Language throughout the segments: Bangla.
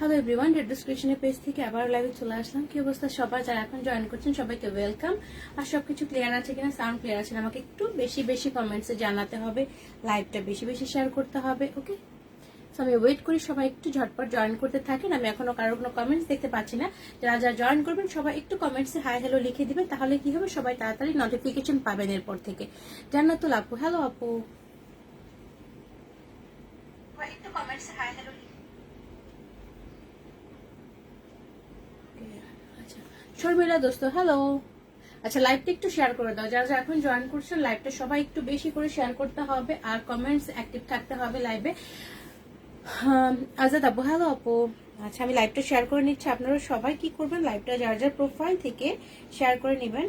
হ্যালো এভরিওয়ান, রেড ডিসক্রিপশনের পেজ থেকে আবার লাইভে চলে আসলাম। কি অবস্থা সবার, যারা এখন জয়েন করছেন সবাইকে ওয়েলকাম। আর সবকিছু ক্লিয়ার আছে কিনা, সাউন্ড ক্লিয়ার আছে, আমাকে একটু বেশি বেশি কমেন্টসে জানাতে হবে, লাইভটা বেশি বেশি শেয়ার করতে হবে। ওকে, আমি ওয়েট করি, সবাই একটু ঝটপট জয়েন করতে থাকেন। আমি এখনো কারো কোনো কমেন্টস দেখতে পাচ্ছি না। যারা যারা জয়েন করবেন সবাই একটু কমেন্টসে হাই হ্যালো লিখে দিবেন, তাহলে কি হবে, সবাই তাড়াতাড়ি নোটিফিকেশন পাবেন এরপর থেকে। জান্নাতুল আপু, হ্যালো আপু, একটু কমেন্টসে হাই হ্যালো। শর্মিলা দোস্ত, হ্যালো। আচ্ছা, লাইভটা একটু শেয়ার করে দাও, যারা যারা এখন জয়েন করছেন লাইভটা সবাই একটু বেশি করে শেয়ার করতে হবে, আর কমেন্টস অ্যাক্টিভ থাকতে হবে লাইভে। আজাদ আপু, হ্যালো আপু। আচ্ছা, আমি লাইভটা শেয়ার করে নিচ্ছি, আপনারা সবাই কি করবেন, লাইভটা যার যার প্রোফাইল থেকে শেয়ার করে নেবেন।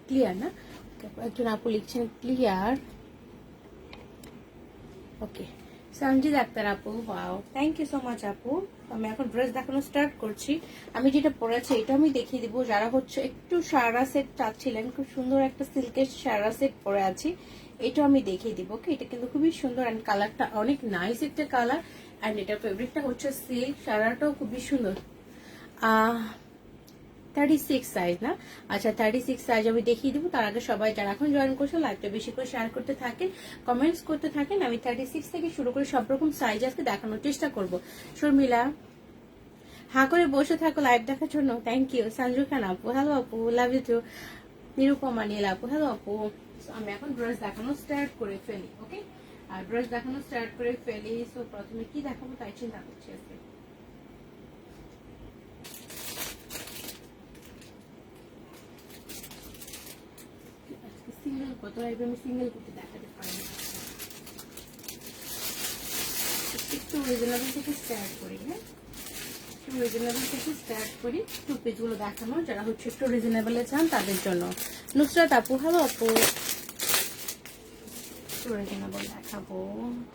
ক্লিয়ার না? একজন আপু লিখছেন ক্লিয়ার। ওকে, সঞ্জিত আক্তার আপু, wow, thank you so much আপু। আমি এখন ড্রেস দেখানো স্টার্ট করছি। আমি যেটা পরেছি এটা আমি দেখিয়ে দিব, যারা হচ্ছে একটু সারা সেট চাচ্ছিলেন, খুব সুন্দর একটা সিল্কের সারা সেট পরে আছি, এটা আমি দেখিয়ে দিব। ওকে, এটা কিন্তু খুবই সুন্দর অ্যান্ড কালারটা অনেক নাইস একটা কালার, অ্যান্ড এটা ফেব্রিকটা হচ্ছে সিল্ক, সারাটাও খুবই সুন্দর। 36 সাইজ না? আচ্ছা, 36 সাইজ আমি দেখিয়ে দিব। তার আগে সবাই যারা এখন জয়েন করছে লাইভটা বেশি করে শেয়ার করতে থাকেন, কমেন্টস করতে থাকেন। আমি 36 থেকে শুরু করে সব রকম সাইজ আজকে দেখানোর চেষ্টা করব। শর্মিলা, হ্যাঁ করে বসে থাকো লাইভ দেখার জন্য, থ্যাংক ইউ। সঞ্জু খান আপু, হ্যালো আপু, লাভ ইউ টু। নিরুপমা নীল আপু, হ্যালো আপু। আমি এখন ড্রেস দেখানো স্টার্ট করে ফেলি। ওকে, আর ড্রেস দেখানো স্টার্ট করে ফেলি। সো প্রথমে কি দেখাবো তাই চিন্তা করছি আজকে। সিঙ্গেল কত লাইভে আমি সিঙ্গেল করতে দেখাতে পারি না, একটু রিজনেবল থেকে স্টার্ট করি। হ্যাঁ, একটু রিজনেবল থেকে স্টার্ট করি, টু পিসগুলো দেখানো যারা হচ্ছে একটু রিজনেবলে চান তাদের জন্য। নুসরাত আপু, হ্যালো আপু। একটু রিজনেবল দেখাবো,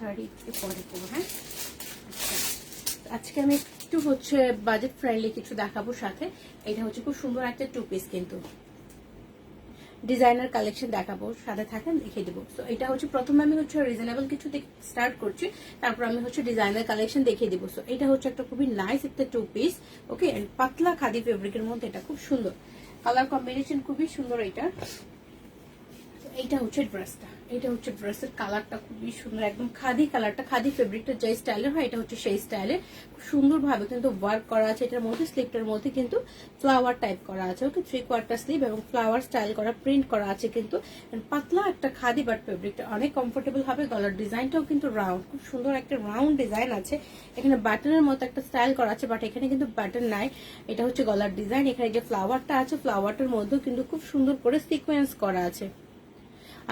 30 পরে করবো। হ্যাঁ, আজকে আমি একটু হচ্ছে বাজেট ফ্রেন্ডলি কিছু দেখাবো সাথে। এটা হচ্ছে খুব সুন্দর একটা টু পিস, কিন্তু ডিজাইনার কালেকশন দেখাবো, সাথে থাকেন দেখিয়ে দেবো। তো এটা হচ্ছে প্রথমে আমি হচ্ছে রিজনেবল কিছু স্টার্ট করছি, তারপর আমি হচ্ছে ডিজাইনার কালেকশন দেখিয়ে দেবো। সো এটা হচ্ছে একটা খুবই নাইস একটা টু পিস। ওকে, পাতলা খাদি ফেব্রিকের মধ্যে, এটা খুব সুন্দর কালার কম্বিনেশন, খুবই সুন্দর এটা। এইটা হচ্ছে ড্রেসটা, এটা হচ্ছে ড্রেসের কালারটা খুবই সুন্দর, একদম খাদি কালারটা, খাদি ফেব্রিকটা যে স্টাইলের হয় এটা হচ্ছে সেই স্টাইলের। খুব সুন্দর ভাবে কিন্তু ওয়ার্ক করা আছে এটার মধ্যে, স্লিপটার মধ্যে কিন্তু ফ্লাওয়ার টাইপ করা আছে। ওকে, 3/4 স্লিভ এবং ফ্লাওয়ার স্টাইল করা প্রিন্ট করা আছে, কিন্তু পাতলা একটা খাদি, বাট ফেব্রিকটা অনেক কমফোর্টেবল হবে। গলার ডিজাইনটাও কিন্তু রাউন্ড, খুব সুন্দর একটা রাউন্ড ডিজাইন আছে। এখানে বাটনের মতো একটা স্টাইল করা আছে, বাট এখানে কিন্তু বাটন নাই, এটা হচ্ছে গলার ডিজাইন। এখানে যে ফ্লাওয়ারটা আছে, ফ্লাওয়ারটার মধ্যেও কিন্তু খুব সুন্দর করে সিকোয়েন্স করা আছে।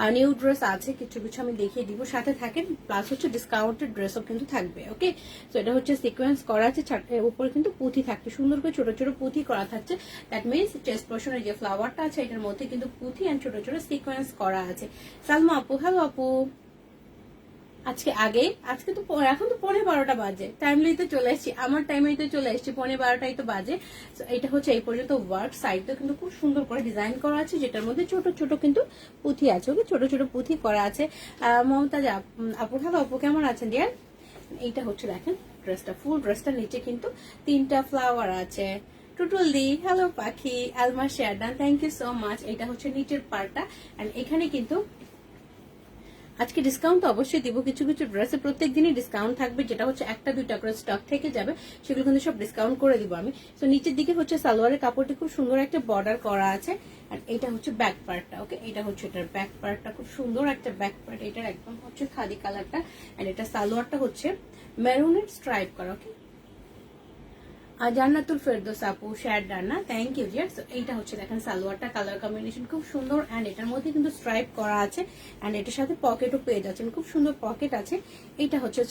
আর নিউ ড্রেস আছে কিছু কিছু, আমি দেখিয়ে দিব, সাথে থাকেন। প্লাস হচ্ছে ডিসকাউন্টেড ড্রেসও কিন্তু থাকবে। ওকে, তো এটা হচ্ছে সিকোয়েন্স করা আছে, উপরে কিন্তু পুঁথি থাকবে, সুন্দর করে ছোট ছোট পুঁথি করা থাকছে। দ্যাট মিনস চেস্ট পোর্শনের যে ফ্লাওয়ারটা আছে এটার মধ্যে কিন্তু পুঁথি অ্যান্ড ছোট ছোট সিকোয়েন্স করা আছে। সালমা আপু, হ্যালো আপু। আজকে তো এখন তো 12:15 বাজে, টাইমলিতে চলে এসেছি, আমার টাইমেই তো চলে এসেছি, 12:15টাই তো বাজে। এটা হচ্ছে এই পর্যন্ত ওয়ার্ক, সাইডটা কিন্তু খুব সুন্দর করে ডিজাইন করা আছে, যেটার মধ্যে ছোট ছোট কিন্তু পুঁথি আছে। ওকে, ছোট ছোট পুঁথি করা আছে। মমতাজ আপু, হ্যালো আপু, কেমন আছেন ডিয়ার? এইটা হচ্ছে দেখেন ড্রেসটা, ফুল ড্রেসটার নিচে কিন্তু 3টা ফ্লাওয়ার আছে। টুটুল দি, হ্যালো পাখি। আলমা শেয়ারডান, থ্যাংক ইউ সো মাচ। এটা হচ্ছে নিচের পার্টটা, এন্ড এখানে কিন্তু আজকে ডিসকাউন্ট তো অবশ্যই দিব, কিছু কিছু ড্রেসে প্রত্যেক দিনই ডিসকাউন্ট থাকবে, যেটা হচ্ছে 1-2টা করে স্টক থেকে যাবে, সেগুলো কিন্তু সব ডিসকাউন্ট করে দিব আমি। তো নিচের দিকে হচ্ছে সালোয়ারের কাপড়টি খুব সুন্দর একটা বর্ডার করা আছে, আর এটা হচ্ছে ব্যাক পার্টটা। ওকে, এটা হচ্ছে এটার ব্যাক পার্টটা, খুব সুন্দর একটা ব্যাক পার্ট, এটার একদম হচ্ছে খাদি কালারটা, আর এটা সালোয়ারটা হচ্ছে মেরুনের স্ট্রাইপ করা। ওকে, আর জান্নাতুল ফেরদৌস আপু, শেয়ার ডান্না, থ্যাংক ইউ ডিয়ার। এইটা হচ্ছে দেখেন সালোয়ারটা, কালার কম্বিনেশন খুব সুন্দর, অ্যান্ড এটার মধ্যে কিন্তু স্ট্রাইপ করা আছে, অ্যান্ড এটার সাথে পকেটও পেয়ে যাচ্ছেন, খুব সুন্দর পকেট আছে। এইটা হচ্ছে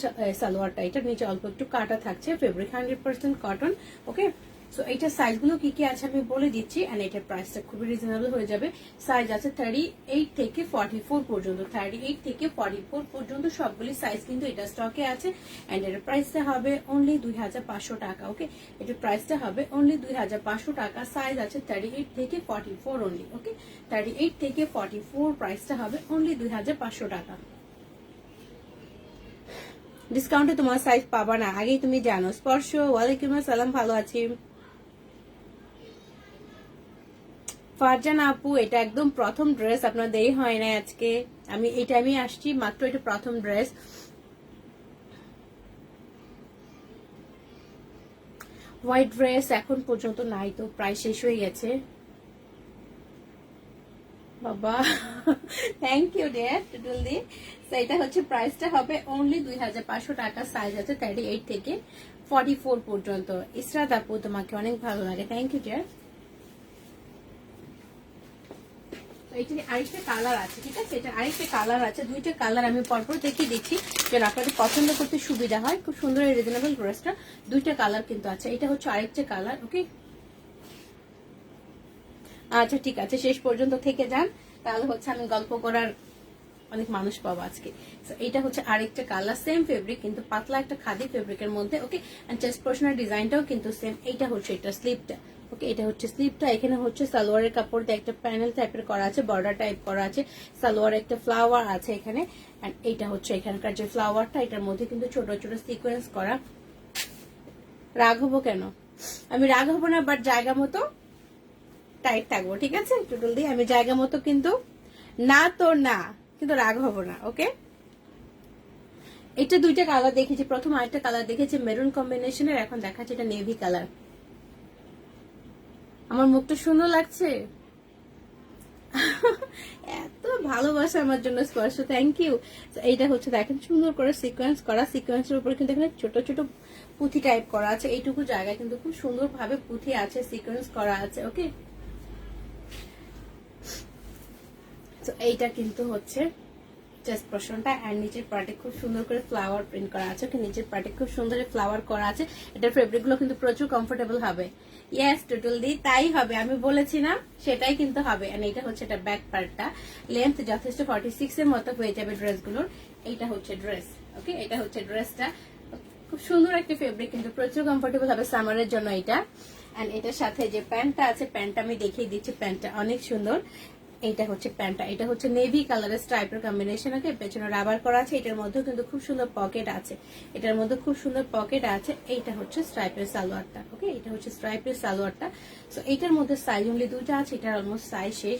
সালোয়ারটা, এটার নিচে অল্প একটু কাটা থাকছে, ফেব্রিক 100% কটন। ওকে, সো এইটার সাইজগুলো কি কি আছে আমি বলে দিচ্ছি, এন্ড এটার প্রাইসটা খুবই রিজনেবল হয়ে যাবে। সাইজ আছে 38 থেকে 44 পর্যন্ত, 38 থেকে 44 পর্যন্ত সবগুলি সাইজ কিন্তু এটা স্টকে আছে। এন্ড এর প্রাইসটা হবে অনলি 2500 টাকা। ওকে, এটার প্রাইসটা হবে অনলি 2500 টাকা। সাইজ আছে 38 থেকে 44 অনলি। ওকে, 38 থেকে 44 প্রাইসটা হবে অনলি 2500 টাকা। ডিসকাউন্টে তোমার সাইজ পাবা না, আগেই তুমি জানো। স্পর্শ, ওয়ালাইকুম আসসালাম, ভালো আছি। ফারজান আপু, এটা একদম প্রথম ড্রেস, আপনার দেরি হয় না আজকে, আমি এই টাইমে আসছি মাত্র, এটা প্রথম ড্রেস। হোয়াইট ড্রেস এখন পর্যন্ত নাই তো, প্রায় শেষ হয়ে গেছে বাবা। থ্যাংক ইউ ডিয়ার টুটুলদি। এটা হচ্ছে প্রাইসটা হবে অনলি 2500 টাকা। সাইজ আছে 38 থেকে 44 পর্যন্ত। ইসরাত আপু, তোমাকে অনেক ভালো লাগে, থ্যাংক ইউ ডিয়ার। এটার আরেকটা কালার আছে, ঠিক আছে, এটা আরেকটা কালার আছে, দুইটা কালার আমি পরপর দেখিয়ে দিচ্ছি যেন আপনাদের পছন্দ করতে সুবিধা হয়। খুব সুন্দর এই রিজনেবল ড্রেসটা, দুইটা কালার কিন্তু আছে। এটা হচ্ছে আরেকটা কালার। ওকে, আচ্ছা ঠিক আছে, শেষ পর্যন্ত থেকে যান, তাহলে হচ্ছে আমি গল্প করার অনেক মানুষ পাবো আজকে। এটা হচ্ছে আরেকটা কালার, সেম ফেব্রিক কিন্তু পাতলা একটা খাদি ফেব্রিকের মধ্যে। ওকে, এন্ড চেস্ট পোর্শনের ডিজাইনটাও কিন্তু সেম। এইটা হচ্ছে এটা স্লিপটা। ওকে, এটা হচ্ছে স্লিপটা। এখানে হচ্ছে সালোয়ারের কাপড় দিয়ে একটা প্যানেল টাইপের করা আছে, বর্ডার টাইপ করা আছে, সালোয়ার একটা ফ্লাওয়ার আছে এখানে। এন্ড এইটা হচ্ছে এখানকার যে ফ্লাওয়ারটা, এটার মধ্যে কিন্তু ছোট ছোট সিকোয়েন্স করা। রাগ হবো কেন? আমি রাগ হবো না, বাট জায়গা মতো টাইট থাকবো, ঠিক আছে টুটুল দি, আমি জায়গা মতো কিন্তু না তো না, কিন্তু রাগ হবো না। ওকে, এটা দুইটা কালার দেখেছি, প্রথম আরেকটা কালার দেখেছি মেরুন কম্বিনেশনের, এখন দেখাচ্ছে এটা নেভি কালার। আমার মুখটা সুন্দর লাগছে, এত ভালোবাসা আমার জন্য স্পর্শ, থ্যাংক ইউ। এইটা হচ্ছে দেখেন সুন্দর করে সিকোয়েন্স করা, সিকোয়েন্সের উপরে কিন্তু এখানে ছোট ছোট পুঁথি টাইপ করা আছে, এইটুকু জায়গায় কিন্তু খুব সুন্দর ভাবে পুঁথি আছে, সিকোয়েন্স করা আছে। ওকে, তো এইটা কিন্তু হচ্ছে চেস্ট পোর্শনটা, এন্ড নিচের পার্টে খুব সুন্দর করে ফ্লাওয়ার প্রিন্ট করা আছে। ওকে, নিচের পার্টে খুব সুন্দর ফ্লাওয়ার করা আছে। এটার ফেব্রিক গুলো কিন্তু প্রচুর কমফোর্টেবল হবে। ইয়েস টুটুল দি, তাই হবে, আমি বলেছি না, সেটাই কিন্তু হবে। এন্ড এটা হচ্ছে এটা ব্যাক পার্টটা, লেন্থ যথেষ্ট 46 এর মতো হয়ে যাবে ড্রেসগুলোর। এইটা হচ্ছে ড্রেস। ওকে, এটা হচ্ছে ড্রেসটা, খুব সুন্দর একটা ফেব্রিক, কিন্তু প্রচুর কমফোর্টেবল হবে সামারের জন্য এটা। এন্ড এটার সাথে যে প্যান্টটা আছে, প্যান্টটা আমি দেখিয়ে দিচ্ছি, প্যান্টটা অনেক সুন্দর। এইটা হচ্ছে প্যান্টটা, এটা হচ্ছে নেভি কালারের স্ট্রাইপের কম্বিনেশন। ওকে, পেছনে রাবার করা আছে, এটার মধ্যে কিন্তু খুব সুন্দর পকেট আছে, এটার মধ্যে খুব সুন্দর পকেট আছে। এইটা হচ্ছে স্ট্রাইপের সালোয়ারটা। ওকে, এটা হচ্ছে স্ট্রাইপের সালোয়ারটা। সো এটার মধ্যে সাইজ অনলি দুইটা আছে, এটার অলমোস্ট সাইজ শেষ।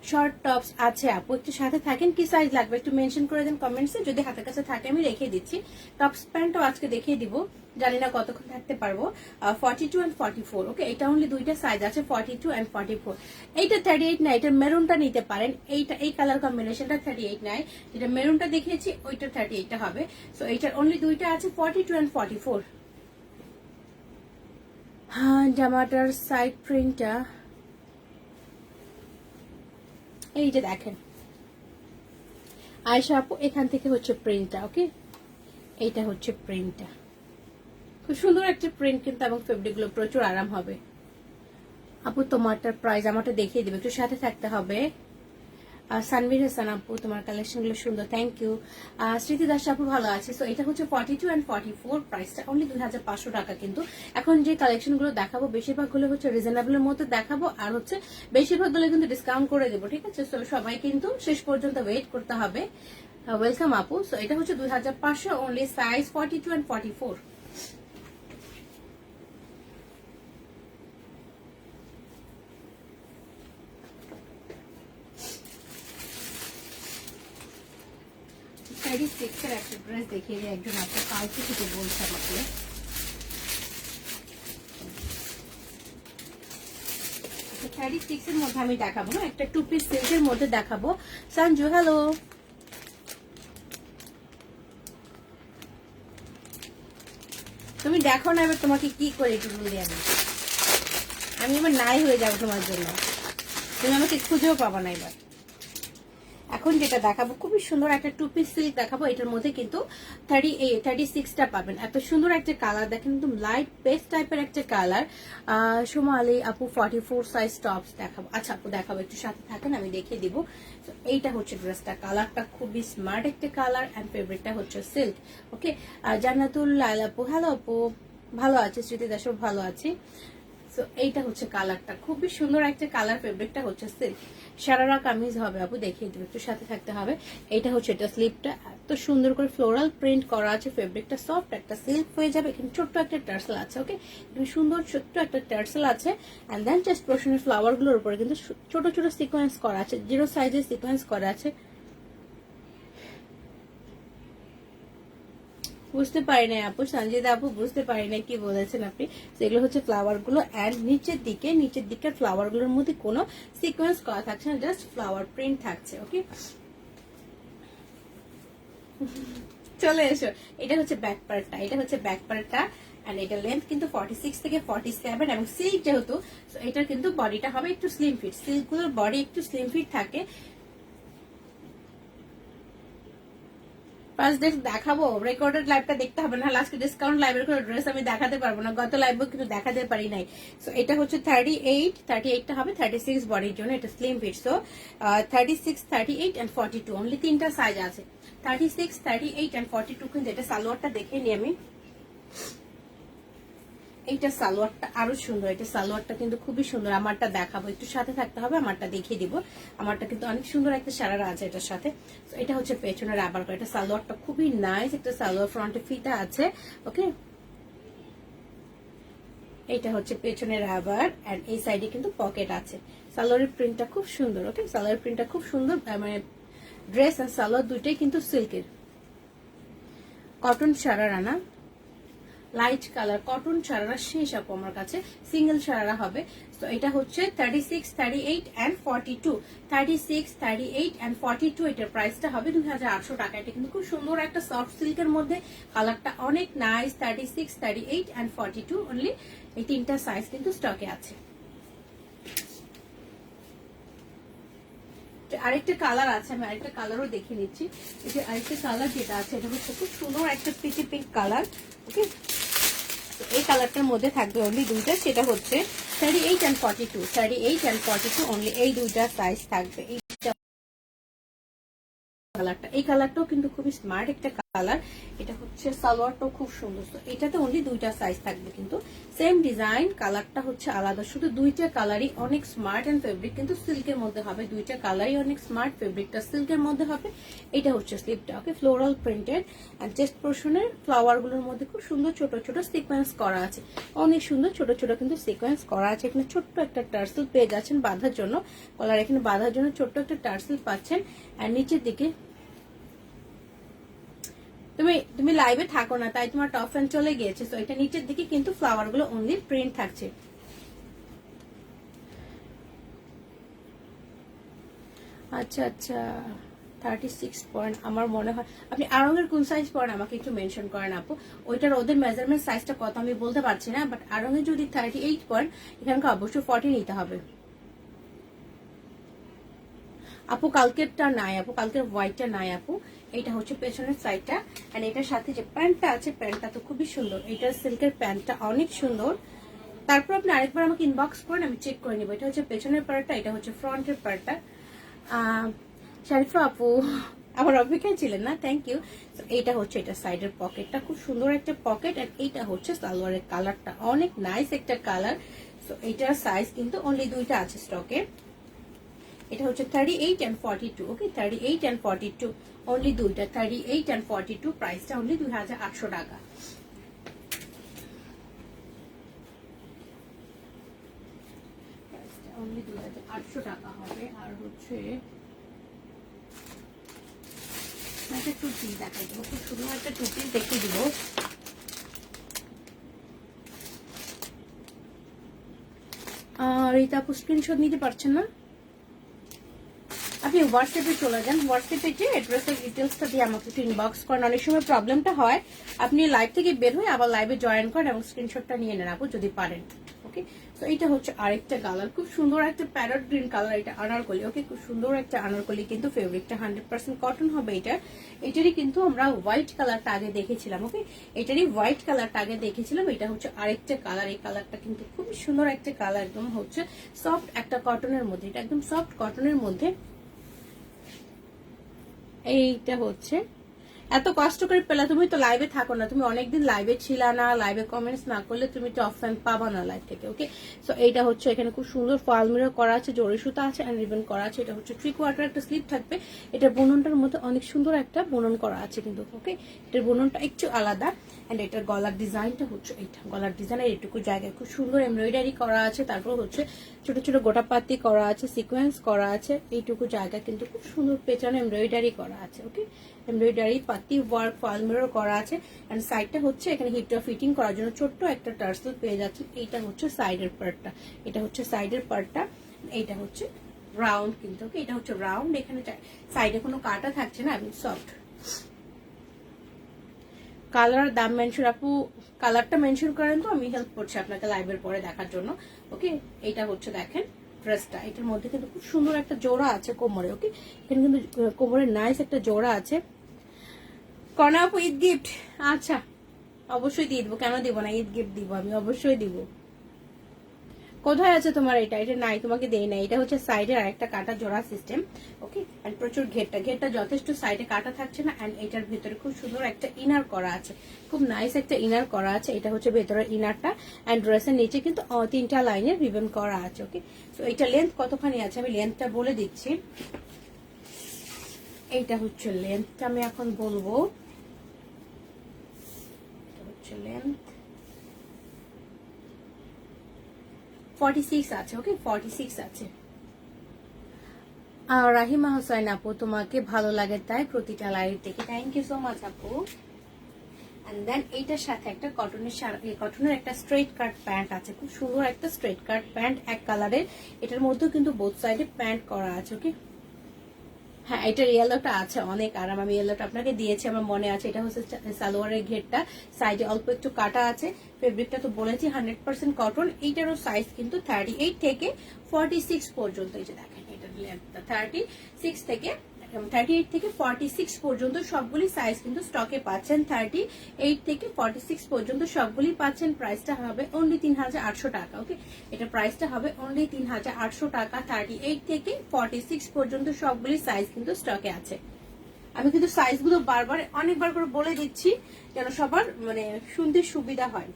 শর্ট টপস আছে আপু, একটু সাথে থাকেন, কি সাইজ লাগবে একটু মেনশন করে দেন কমেন্টসে, যদি হাতের কাছে থাকে আমি রেখে দিচ্ছি। টপস প্যান্টও আজকে দেখিয়ে দিব, জানি না কতক্ষণ থাকতে পারবো। 42 and 44। ওকে, এটা অনলি দুইটা সাইজ আছে, 42 and 44। এইটা 38 না, এটা মেরুনটা নিতে পারেন, এইটা এই কালার কম্বিনেশনটা 38 নাই, যেটা মেরুনটা দেখিয়েছি ওইটা 38টা হবে। সো এইটার অনলি দুইটা আছে, 42 and 44। হ্যাঁ, জামাটার সাইড প্রিন্টটা এই যে দেখেন আয়শা আপু, এখান থেকে হচ্ছে প্রিন্টটা। ওকে, এইটা হচ্ছে প্রিন্টটা, খুব সুন্দর একটা প্রিন্ট কিন্তু, এবং ফেব্রিক গুলো প্রচুর আরাম হবে। আপু তোমারটার প্রাইস আমারটা দেখিয়ে দিবে, একটু সাথে থাকতে হবে। সানভীর হাসান আপু, তোমার কালেকশন গুলো সুন্দর, থ্যাংক ইউ। স্মৃতি দাস আপু, ভালো আছে। সো এটা হচ্ছে 42 and 44, প্রাইসটা অনলি 2500 টাকা। কিন্তু এখন যে কালেকশন গুলো দেখাবো বেশিরভাগ গুলো হচ্ছে রিজনেবলের মধ্যে দেখাবো, আর হচ্ছে বেশিরভাগ গুলো কিন্তু ডিসকাউন্ট করে দেবো, ঠিক আছে। সো সবাই কিন্তু শেষ পর্যন্ত ওয়েট করতে হবে। ওয়েলকাম আপু। সো এটা হচ্ছে 2500 অনলি, সাইজ 42 and 44। একটা ড্রেস দেখিয়ে দিই, একজন আপনার কালকে থেকে বলছে আমাকে। 36 এর মধ্যে আমি দেখাবো, না একটা 2 পিস সেটের মধ্যে দেখাবো। সঞ্জু, হ্যালো, তুমি দেখো না, এবার তোমাকে কি করে একটু বলি, আমি এবার নাই হয়ে যাবো তোমার জন্য, তুমি আমাকে খুঁজেও পাবা না এবার। এখন যেটা দেখাবো খুবই সুন্দর একটা 2 পিস সিল্ক দেখাবো। এটার মধ্যে কিন্তু 36টা পাবেন। এত সুন্দর একটা কালার দেখেন, একদম লাইট পেস্ট টাইপের একটা কালার। সোমালি আপু 44 সাইজ টপস দেখাবো। আচ্ছা আপু দেখাবো, একটু সাথে থাকেন, আমি দেখিয়ে দিব। এইটা হচ্ছে ড্রেসটা, কালারটা খুবই স্মার্ট একটা কালার এন্ড ফেভারিটটা হচ্ছে সিল্ক। ওকে, জান্নাতুল লাইলা আপু, হ্যালো আপু, ভালো আছে। স্মৃতি দাসও ভালো আছি। সো এইটা হচ্ছে কালারটা, খুবই সুন্দর একটা কালার, ফেব্রিকটা হচ্ছে সিল্ক। সারারা কামিজ হবে আপু, দেখিয়ে দেবো, একটু সাথে থাকতে হবে। এইটা হচ্ছে এটা স্লিপটা, এত সুন্দর করে ফ্লোরাল প্রিন্ট করা আছে, ফেব্রিকটা সফট একটা সিল্ক হয়ে যাবে। এখানে ছোট্ট একটা টার্সেল আছে, ওকে, এখানে সুন্দর ছোট্ট একটা টার্সেল আছে। অ্যান্ড দেন জাস্ট পোর্শনের ফ্লাওয়ার গুলোর উপরে কিন্তু ছোট ছোট সিকোয়েন্স করা আছে, 0 সাইজের সিকোয়েন্স করা আছে। বুঝতে পারি না আপু, সঞ্জিদা আপু বুঝতে পারি না কি বলেছেন আপনি। সেগুলো হচ্ছে ফ্লাওয়ার গুলো অ্যান্ড নিচের দিকের ফ্লাওয়ার গুলোর মধ্যে কোনো সিকোয়েন্স করা থাকছে না, জাস্ট ফ্লাওয়ার প্রিন্ট থাকছে। ওকে, চলে এসো। এটা হচ্ছে ব্যাক পার্টটা, এটা হচ্ছে ব্যাক পার্টটা এন্ড এটা লেন্থ কিন্তু 46 থেকে 47 এবং সিল্ক যেহেতু এটার কিন্তু বডিটা হবে একটু স্লিম ফিট। সিল্ক গুলোর বডি একটু স্লিম ফিট থাকে। ফার্স্ট ডে দেখাবো, রেকর্ডেড লাইভটা দেখতে হবে না, আজকে ডিসকাউন্ট লাইভের কোনো ড্রেস আমি দেখাতে পারবো না, গত লাইভও কিন্তু দেখাতে পারি নাই। সো এটা হচ্ছে 38টা হবে 36 বডির জন্য, এটা slim fit. So 36, 38 and 42 only 3টা সাইজ আছে, 36, 38 এন্ড 42। কিন্তু এটা সালোয়ারটা দেখে নিই আমি। এইটা সালোয়ারটা আরো সুন্দর, এটা সালোয়ারটা কিন্তু খুবই সুন্দর। আমারটা দেখাবো, একটু সাথে থাকতে হবে, আমারটা দেখিয়ে দিব। আমারটা কিন্তু অনেক সুন্দর একটা সারারা আছে এটার সাথে। এটা হচ্ছে পেছনে রাবার করা, এটা সালোয়ারটা খুবই নাইস একটা সালোয়ার, ফ্রন্টে ফিতা আছে। ওকে, এইটা হচ্ছে পেছনে রাবার এন্ড এই সাইডে কিন্তু পকেট আছে। সালোয়ারের প্রিন্টটা খুব সুন্দর। ওকে, সালোয়ারের প্রিন্টটা খুব সুন্দর, মানে ড্রেস আর সালোয়ার দুইটাই কিন্তু সিল্কের, কটন সারারা না, লাইট কালার কটন সারারা শেষ আপু আমার কাছে, সিঙ্গেল সারারা হবে। তো এটা হচ্ছে 36, 38 এন্ড 42, 36, 38 এন্ড 42। এটার প্রাইসটা হবে 2800 টাকা। এটা কিন্তু খুব সুন্দর একটা সফট সিল্কের মধ্যে, কালারটা অনেক নাইস। 36, 38 এন্ড 42 অনলি, এই 3টা সাইজ কিন্তু স্টকে আছে। আরেকটা কালার আছে, আমি আরেকটা কালারও দেখে নিচ্ছি। এই যে আরেকটা কালার যেটা আছে, এটা হচ্ছে খুব সুন্দর একটা পিচি পিঙ্ক কালার। ওকে, এই কালারটার মধ্যে থাকবে অনলি দুইটা, সেটা হচ্ছে 38 এন্ড 42, 38 এন্ড 42 অনলি, এই দুইটা সাইজ থাকবে। এই কালারটাও কিন্তু খুবই স্মার্ট একটা কালার। এটা হচ্ছে সালোয়ারটাও খুব সুন্দর। তো এটাতে অনলি দুইটা সাইজ থাকবে, কিন্তু সেম ডিজাইন, কালারটা হচ্ছে আলাদা। শুধু দুইটা কালারই অনেক স্মার্ট এন্ড ফেব্রিক কিন্তু সিল্কের মধ্যে হবে, দুইটা কালারই অনেক স্মার্ট, ফেব্রিকটা সিল্কের মধ্যে হবে। এটা হচ্ছে স্লিপটা, ওকে, ফ্লোরাল প্রিন্টেড আর চেস্ট পোর্শনের ফ্লাওয়ার গুলোর মধ্যে খুব সুন্দর ছোট ছোট সিকোয়েন্স করা আছে, অনেক সুন্দর ছোট ছোট কিন্তু সিকোয়েন্স করা আছে। এখানে ছোট্ট একটা টার্সেল পেয়ে যাচ্ছেন বাঁধার জন্য, কলার এখানে বাঁধার জন্য ছোট্ট একটা টার্সেল পাচ্ছেন। আর নিচের দিকে তুমি লাইভে থাকো না, তাই তোমার টপ ফ্যান চলে গিয়েছে। তো এটা নিচের দিকে কিন্তু ফ্লাওয়ার গুলো অনলি প্রিন্ট থাকছে। আচ্ছা আচ্ছা, 36 পয়েন্ট আমার মনে হয়। আপনি আরঙের কোন সাইজ পড়েন আমাকে একটু মেনশন করেন আপু, ওইটার ওদের মেজারমেন্ট সাইজটা কত আমি বলতে পারছি না, বাট আরঙে যদি 38 পয়েন্ট, এখানকার অবশ্যই 40 নিতে হবে আপু। কালকেরটা নাই আপু, কালকের হোয়াইটটা নাই আপু। এটা হচ্ছে পেছনের সাইডটা এন্ড এটার সাথে যে প্যান্টটা আছে, প্যান্টটা তো খুবই সুন্দর, এটা সিল্কের প্যান্টটা অনেক সুন্দর। তারপর আপনি আরেকবার আমাকে ইনবক্স করেন, আমি চেক করে নিব। এটা হচ্ছে পেছনের পার্টটা, এটা হচ্ছে ফ্রন্টের পার্টটা। শারিফা আপু আমার অপেক্ষায় ছিলেন না, থ্যাংক ইউ। এইটা হচ্ছে এটা সাইডের পকেটটা, খুব সুন্দর একটা পকেট। আর এইটা হচ্ছে সালোয়ারের কালারটা, অনেক নাইস একটা কালার। তো এইটার সাইজ কিন্তু অনলি দুইটা আছে স্টকে। এটা হচ্ছে 38 এন্ড 42, ওকে, 38 এন্ড 42 অনলি দুইটা, 38 এন্ড 42, প্রাইসটা অনলি 2800 টাকা। প্রাইসটা অনলি 2800 টাকা হবে। আর হচ্ছে একটা টুপি দেখাই দেবো, খুব সুন্দর একটা টুপি দেখিয়ে দিব। আর এটা আপু স্ক্রিনশট নিতে পারছেন না, আপনি হোয়াটসঅ্যাপে চলে যান, হোয়াটসঅ্যাপে যে অ্যাড্রেসের ডিটেলসটা দিয়ে আমাকে একটু ইনবক্স করেন। অনেক সময় প্রবলেমটা হয়, আপনি লাইভ থেকে বের হয়ে আবার লাইভে জয়েন করেন এবং স্ক্রিনশটটা নিয়ে নেন আপু যদি পারেন। ওকে। সো এটা হচ্ছে আরেকটা কালার, খুব সুন্দর একটা প্যারট গ্রিন কালার, এটা আনারকলি। ওকে, খুব সুন্দর একটা আনারকলি, কিন্তু ফেব্রিকটা 100% কটন হবে এটা। এটারই কিন্তু আমরা হোয়াইট কালারটা আগে দেখেছিলাম। ওকে, এটারই হোয়াইট কালারটা আগে দেখেছিলাম। এটা হচ্ছে আরেকটা কালার, এই কালারটা কিন্তু খুব সুন্দর একটা কালার, একদম হচ্ছে সফট একটা কটনের মধ্যে, এটা একদম সফট কটনের মধ্যে। এইটা হচ্ছে এত কষ্ট করে পেলা, তুমি তো লাইভে থাকো না, তুমি অনেকদিন লাইভে ছিল না, লাইভে কমেন্টস না করলে তুমি তো অফলাইন পাবা না লাইভ থেকে। ওকে, সো এইটা হচ্ছে এখানে খুব সুন্দর ফল মিরর করা আছে, জরি সুতা আছে এন্ড রিবন করা আছে। এটা হচ্ছে 3/4 একটা স্লিপ থাকবে। এটা বুননটার মধ্যে অনেক সুন্দর একটা বুনন করা আছে কিন্তু। ওকে, এটার বুননটা একটু আলাদা। এন্ড এটার গলার ডিজাইনটা হচ্ছে এইটা, গলার ডিজাইনের এটুকু জায়গায় খুব সুন্দর এমব্রয়ডারি করা আছে। তারপর হচ্ছে ছোট ছোট গোটা পাতি করা আছে, সিকোয়েন্স করা আছে। এইটুকু জায়গা কিন্তু খুব সুন্দর পেছনে এমব্রয়ডারি করা আছে। ওকে, এমব্রয়ডারি পাতি ওয়ার্ক ফল মিরর করা আছে। এন্ড সাইডটা হচ্ছে এখানে হিপটা ফিটিং করার জন্য ছোট্ট একটা টার্সেল পেয়ে যাচ্ছে। এইটা হচ্ছে সাইডের পার্টটা, এটা হচ্ছে সাইডের পার্টটা, এইটা হচ্ছে রাউন্ড কিন্তু। ওকে, এটা হচ্ছে রাউন্ড, এখানে সাইডে কোনো কাটা থাকছে না, একদম সফট। কালার দাম মেনশন, আপু কালারটা মেনশন করেন তো, আমি হেল্প করছি আপনাকে লাইভের পরে দেখার জন্য। ওকে, এইটা হচ্ছে দেখেন ড্রেসটা, এটার মধ্যে কিন্তু খুব সুন্দর একটা জোড়া আছে কোমরে। ওকে, এখানে কিন্তু কোমরে নাইস একটা জোড়া আছে। কনা আপু ঈদ গিফট, আচ্ছা অবশ্যই দিয়ে দিবো, কেন দিব না, ঈদ গিফট দিব আমি, অবশ্যই দিব। কোথায় আছে তোমার এটা? এটা নাই, তোমাকে দেই না। এটা হচ্ছে সাইডের আরেকটা কাটা জোড়া সিস্টেম। ওকে, এন্ড প্রচুর ঘেরটা যথেষ্ট সাইডে কাটা থাকছে না। এন্ড এটার ভিতরে খুব সুন্দর একটা ইনার করা আছে, খুব নাইস একটা ইনার করা আছে। এটা হচ্ছে ভেতরের ইনারটা। এন্ড ড্রেসের নিচে কিন্তু 3টা লাইনের রিবন করা আছে। ওকে, সো এটা লেন্থ কতখানি আছে আমি লেন্থটা বলে দিচ্ছি। এইটা হচ্ছে লেন্থটা, আমি এখন বলবো। এটা হচ্ছে লেন্থ 46 আছে। ওকে, 46 আছে। রাহিমা হোসেন আপু, তোমাকে ভালো লাগে তাই প্রতিটা লাইভ থেকে, থ্যাংক ইউ সো মাচ আপু। এন্ড দেন এইটার সাথে একটা কটনের একটা স্ট্রেট কাট প্যান্ট আছে, খুব সুন্দর একটা স্ট্রেট কাট প্যান্ট এক কালারের। এটার মধ্যেও কিন্তু বোথ সাইডে প্যান্ট করা আছে। ওকে, হ্যাঁ এটার ইয়েলোটা আছে অনেক আরাম, আমি ইয়েলোটা আপনাকে দিয়েছি আমার মনে আছে। এটা হচ্ছে সালোয়ারের ঘেরটা, সাইডে অল্প একটু কাটা আছে। ফেব্রিকটা তো বলেছি 100% কটন। এইটারও সাইজ কিন্তু 38 থেকে 46 পর্যন্ত। এই যে দেখেন এটার লেন্থটা 36 থেকে 38 থেকে 46 পর্যন্ত সবগুলি সাইজ কিন্তু স্টকে পাচ্ছেন। 38 থেকে 46 পর্যন্ত সবগুলি পাচ্ছেন। প্রাইসটা হবে অনলি 3800 টাকা। ওকে, এটা প্রাইসটা হবে অনলি 3800 টাকা। 38 থেকে 46 পর্যন্ত সবগুলি সাইজ কিন্তু স্টকে আছে। আমি কিন্তু সাইজগুলো বারবার অনেকবার করে বলে দিচ্ছি যেন সবার মানে শুনতে সুবিধা হয়।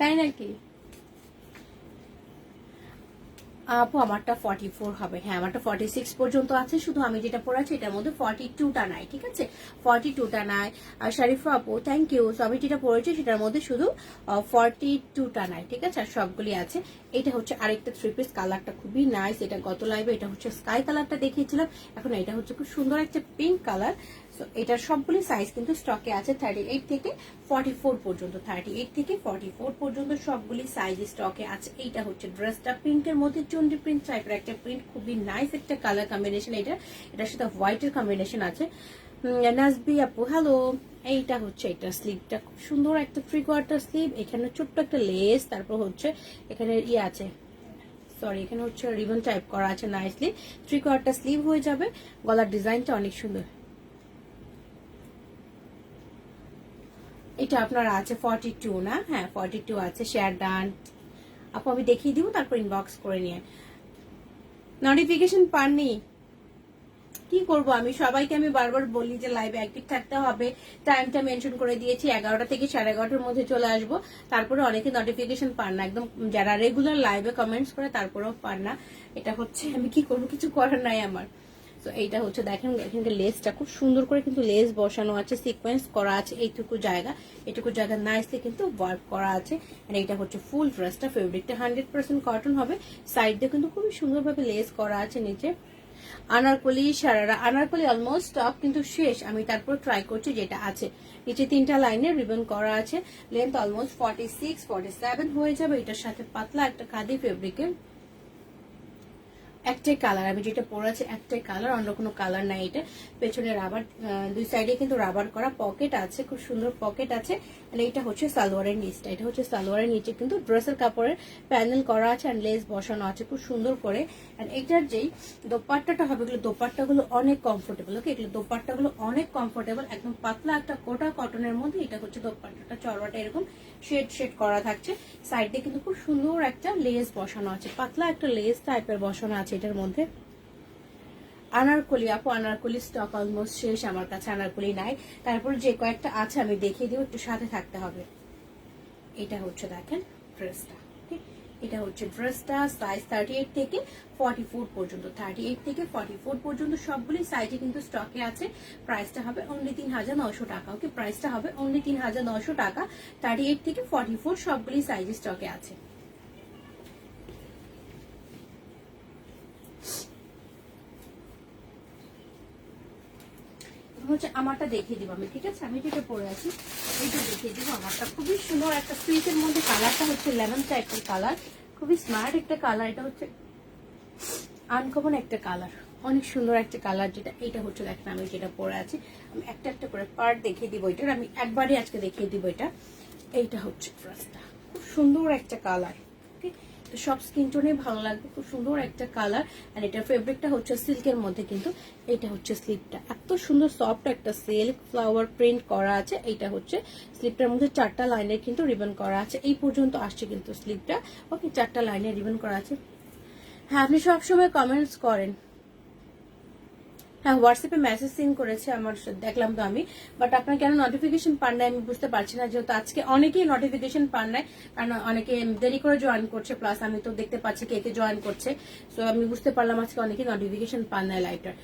তাই নাকি আপু? আমারটা 44 হবে। হ্যাঁ, আমারটা 46 পর্যন্ত আছে, শুধু আমি যেটা পড়াচ্ছি এটার মধ্যে 42টা নাই। ঠিক আছে, 42টা নাই। আর শরীফা আপু থ্যাংক ইউ। আমি যেটা পড়েছি সেটার মধ্যে শুধু 42টা নাই। ঠিক আছে, আর সবগুলি আছে। এটা হচ্ছে আরেকটা 3 পিস, কালারটা খুবই নাইস। এটা গত লাইভে এটা হচ্ছে স্কাই কালারটা দেখিয়েছিলাম, এখন এটা হচ্ছে খুব সুন্দর একটা পিঙ্ক কালার। সো এটার সবগুলি সাইজ কিন্তু স্টকে আছে 38 থেকে 44 পর্যন্ত। 38 থেকে 44 পর্যন্ত সবগুলি সাইজ স্টকে আছে। এইটা হচ্ছে ড্রেসটা পিঙ্কের মধ্যে চন্ডি প্রিন্ট টাইপের একটা প্রিন্ট, খুবই নাইস একটা কালার কম্বিনেশন। এটার সাথে হোয়াইটের কম্বিনেশন আছে। নাজবি আপু হ্যালো। এইটা হচ্ছে এটা স্লিভটা, খুব সুন্দর একটা 3/4 স্লিভ। এখানে ছোট্ট একটা লেস, তারপর হচ্ছে এখানে আছে সরি এখানে হচ্ছে রিবন টাইপ করা আছে নাইসলি। 3/4 স্লিভ হয়ে যাবে। গলার ডিজাইনটা অনেক সুন্দর। এটা আপনার আছে 42 না? হ্যাঁ 42 আছে। শেয়ার ডান আপু, আমি দেখিয়ে দিব, তারপর ইনবক্স করে নিয়ে। নোটিফিকেশন পাননি, কি করব আমি? সবাইকে আমি বারবার বলি যে লাইভে অ্যাক্টিভ থাকতে হবে, টাইমটা মেনশন করে দিয়েছি 11টা থেকে 11:30-র মধ্যে চলে আসবো। তারপরে অনেকে নোটিফিকেশন পান না, একদম যারা রেগুলার লাইভে কমেন্টস করে তারপরেও পান না। এটা হচ্ছে আমি কি করবো, কিছু করার নাই আমার। তো এইটা হচ্ছে দেখেন এখানে লেসটা খুব সুন্দর করে কিন্তু লেস বসানো আছে, সিকোয়েন্স করা আছে। এটুকু জায়গা নাইসলি কিন্তু ওয়ার্ক করা আছে। আর এইটা হচ্ছে ফুল ড্রেসটা, ফেব্রিকটা 100% কটন হবে। সাইড দিয়ে কিন্তু খুবই সুন্দরভাবে লেস করা আছে নিচে। আনারকলি সারারা, আনারকলি অলমোস্ট স্টক কিন্তু শেষ, আমি তারপর ট্রাই করছি যেটা আছে। নিচে 3টা লাইনে রিবন করা আছে, লেন্থ অলমোস্ট 46 47 হয়ে যাবে। এটার সাথে পাতলা একটা খাদি ফেব্রিকের একটাই কালার, আমি যেটা পরে আছে একটাই কালার, অন্য কোনো কালার নাই। এটা পেছনে রাবার, দুই সাইডে কিন্তু রাবার করা, পকেট আছে, খুব সুন্দর পকেট আছে। এইটা হচ্ছে সালোয়ারের নিচটা, এটা হচ্ছে সালোয়ারের নিচে কিন্তু ড্রেসের কাপড়ের প্যানেল করা আছে আর লেস বসানো আছে খুব সুন্দর করে। আর এটার যেই দোপাট্টাটা হবে, এগুলো দোপাট্টাগুলো অনেক কমফোর্টেবল। ওকে, এগুলো দোপাট্টাগুলো অনেক কমফোর্টেবল, একদম পাতলা একটা কোটা কটনের মধ্যে। এটা হচ্ছে দোপাট্টাটা, চড়াটা এরকম শেড শেড করা থাকছে। সাইডে কিন্তু খুব সুন্দর একটা লেস বসানো আছে, পাতলা একটা লেস টাইপের বসানো আছে এটার মধ্যে। আনারকলি আপু, আনারকলি স্টক অলমোস্ট শেষ আমার কাছে, আনারকলি নাই। তারপর যে কয়েকটা আছে আমি দেখিয়ে দিব, একটু সাথে থাকতে হবে। এটা হচ্ছে দেখেন ড্রেসটা, এটা হচ্ছে ড্রেসটা। সাইজ 38 থেকে 44 পর্যন্ত, 38 থেকে 44 পর্যন্ত সবগুলি সাইজে কিন্তু স্টকে আছে। প্রাইসটা হবে অনলি 3900 টাকা। ওকে, প্রাইসটা হবে অনলি 3900 টাকা। 38 থেকে 44 সবগুলি সাইজে স্টকে আছে। হচ্ছে আমারটা দেখিয়ে দিব আমি, ঠিক আছে? আমি যেটা পরে আছি এইটা দেখিয়ে দিব আমারটা। খুবই সুন্দর একটা সিল্কের মধ্যে, কালারটা হচ্ছে লেমন টাইপের কালার, খুবই স্মার্ট একটা কালার। এটা হচ্ছে আনকমন একটা কালার, অনেক সুন্দর একটা কালার যেটা। এটা হচ্ছে দেখেন আমি যেটা পরে আছি, আমি একটা একটা করে পার্ট দেখিয়ে দিব এটার, আমি একবারই আজকে দেখিয়ে দিব এটা। এইটা হচ্ছে ড্রেসটা, খুব সুন্দর একটা কালার। ওকে, তো সব স্কিন টোনে ভালো লাগবে, খুব সুন্দর একটা কালার। আর এটার ফেব্রিকটা হচ্ছে সিল্কের মধ্যে কিন্তু। এটা হচ্ছে স্লিপটা, এত সুন্দর সফট একটা সিল্ক ফ্লাওয়ার প্রিন্ট করা আছে। এইটা হচ্ছে স্লিপটার মধ্যে 4টা লাইনের কিন্তু রিবন করা আছে, এই পর্যন্ত আসছে কিন্তু স্লিপটা। ওকে, 4টা লাইনের রিবন করা আছে। হ্যাঁ, আপনি সবসময় কমেন্টস করেন। হ্যাঁ, হোয়াটসঅ্যাপে মেসেজ সিন করেছে আমার, দেখলাম তো আমি, বাট আপনার কেন নোটিফিকেশন পান নাই আমি বুঝতে পারছি না। যেহেতু আজকে অনেকেই নোটিফিকেশন পান নাই, কারণ অনেকে দেরি করে জয়েন করছে, প্লাস আমি তো দেখতে পাচ্ছি কে কে জয়েন করছে। সো আমি বুঝতে পারলাম আজকে অনেকেই নোটিফিকেশন পান নাই লাইভটার।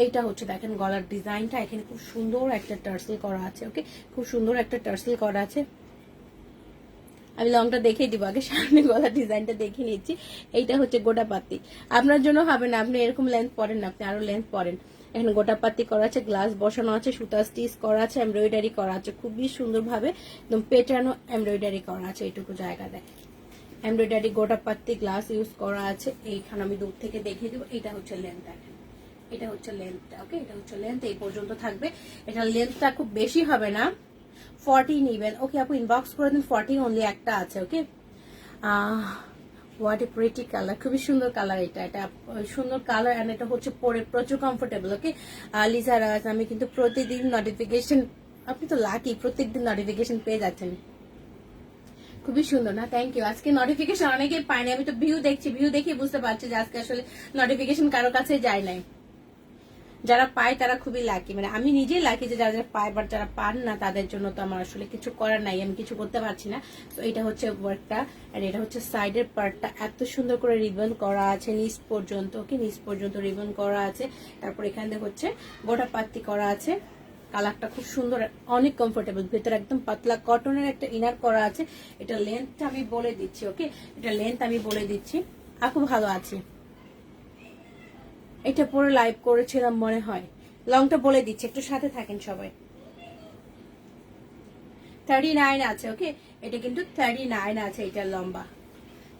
এইটা হচ্ছে দেখেন গলার ডিজাইনটা, এখানে খুব সুন্দর একটা টার্সেল করা আছে। ওকে, খুব সুন্দর একটা টার্সেল করা আছে। আমি লংটা দেখিয়ে দিব, আগে সামনে গলা ডিজাইনটা দেখে নিচ্ছি। এইটা হচ্ছে গোটাপাতি, আপনার জন্য হবে না, আপনি এরকম লেন্থ পরেন না, আপনি আরো লেন্থ পরেন। এখানে গোটাপাতি করা আছে, গ্লাস বসানো আছে, সুতা স্টিচ করা আছে, এমব্রয়ডারি করা আছে, খুবই সুন্দরভাবে একদম পেটানো এমব্রয়ডারি করা আছে। এইটুকু জায়গা দেয় এমব্রয়ডারি, গোটাপাতি, গ্লাস ইউজ করা আছে। এইখানে আমি দূর থেকে দেখিয়ে দিব। এটা হচ্ছে লেন্থ, দেখেন এটা হচ্ছে লেন্থটা। ওকে, এটা হচ্ছে লেন্থ, এই পর্যন্ত থাকবে। এটা লেন্থটা খুব বেশি হবে না, 40 নিবেন। ওকে আপু, ইনবক্স করে দিন, 40 অনলি একটা আছে। ওকে, হোয়াট এ প্রিটি কালার, খুবই সুন্দর কালার। এটা এটা সুন্দর কালার, এন্ড এটা হচ্ছে পরে প্রচুর কমফোর্টেবল। ওকে, লিজা রাজ, আমি কিন্তু প্রতিদিন নোটিফিকেশন, আপনি তো লাকি, প্রত্যেকদিন নোটিফিকেশন পেয়ে যাচ্ছেন। খুবই সুন্দর না? Thank you. আজকে নোটিফিকেশন অনেকে পায়নি, আমি তো ভিউ দেখছি, ভিউ দেখে বুঝতে পারছি যে আজকে আসলে নোটিফিকেশন কারো কাছে যায় নাই। যারা পায় তারা খুবই লাকি, মানে আমি নিজেই লাকি যে যারা যারা পায়, বাট যারা পান না তাদের জন্য তো আমার আসলে কিছু করার নাই, আমি কিছু করতে পারছি না। তো এটা হচ্ছে ওয়ার্কটা, আর এটা হচ্ছে সাইডের পার্টটা, এত সুন্দর করে রিবন করা আছে নিচ পর্যন্ত। ওকে, নিচ পর্যন্ত রিবন করা আছে। তারপর এখানে হচ্ছে গোটা পাত্তি করা আছে। কালারটা খুব সুন্দর, অনেক কমফোর্টেবল, ভেতরে একদম পাতলা কটনের একটা ইনার করা আছে। এটা লেন্থটা আমি বলে দিচ্ছি। ওকে, এটা লেন্থ আমি বলে দিচ্ছি। আপু ভালো আছে, এটা পরে লাইভ করেছিলাম মনে হয়। লংটা বলে দিচ্ছি, একটু সাথে থাকেন সবাই। 39 আছে। ওকে, এটা কিন্তু 39 আছে, এটার লম্বা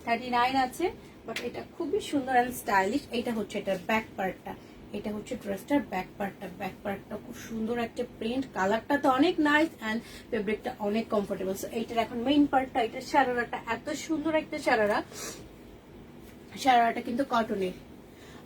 39 আছে। বাট এটা খুবই সুন্দর এন্ড স্টাইলিশ। এটা হচ্ছে এটার ব্যাক পার্টটা, এটা হচ্ছে ড্রেসটার ব্যাক পার্টটা। ব্যাক পার্টটা খুব সুন্দর একটা প্রিন্ট, কালারটা তো অনেক নাইস এন্ড ফেব্রিকটা অনেক কমফোর্টেবল। সো এইটার এখন মেইন পার্টটা, এটা শারারাটা, এত সুন্দর একটা শারারা। শারারাটা কিন্তু কটনের,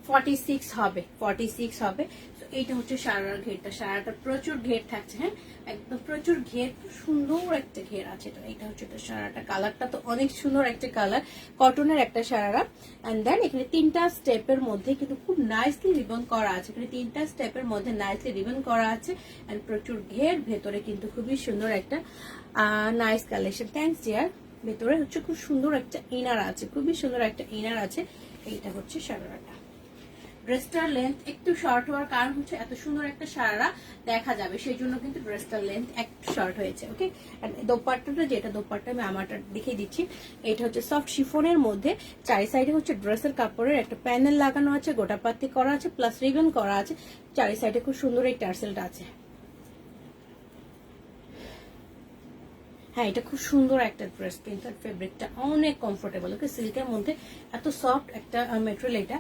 46 হবে, 46 হবে। তো এইটা হচ্ছে সারার ঘেরটা, সারাটা প্রচুর ঘের থাকছে। হ্যাঁ, একদম প্রচুর ঘের, সুন্দর একটা ঘের আছে। তো এটা হচ্ছে এটা সারাটা, কালারটা তো অনেক সুন্দর একটা কালার, কটনের একটা সারারা। এন্ড দেন এখানে 3টা স্টেপের মধ্যে কিন্তু খুব নাইসলি রিবন করা আছে। এখানে 3টা স্টেপের মধ্যে নাইসলি রিবন করা আছে এন্ড প্রচুর ঘের, ভেতরে কিন্তু খুবই সুন্দর একটা নাইস কালেকশন। Thanks deer. ভেতরে হচ্ছে খুব সুন্দর একটা ইনার আছে, খুবই সুন্দর একটা ইনার আছে। এইটা হচ্ছে সারারাটা। ড্রেসটার লেন্থ একটু শর্ট হওয়ার কারণ হচ্ছে এত সুন্দর একটা সারা দেখা যাবে, সেই জন্য কিন্তু ড্রেসটার লেন্থ একটু শর্ট হয়েছে। ওকে, দোপাট্টাটা যেটা দোপাট্টা আমি আমারটা দেখিয়ে দিচ্ছি, এটা হচ্ছে সফট শিফনের মধ্যে, চারি সাইডে হচ্ছে ড্রেসের কাপড়ের একটা প্যানেল লাগানো আছে, গোটা পাতি করা আছে, প্লাস রিবন করা আছে, চারি সাইডে খুব সুন্দর এই টার্সেলটা আছে। হ্যাঁ, এটা খুব সুন্দর একটা ড্রেস, কিন্তু ফেব্রিকটা অনেক কমফোর্টেবল। ওকে, সিল্কের মধ্যে এত সফট একটা মেটেরিয়াল এটা।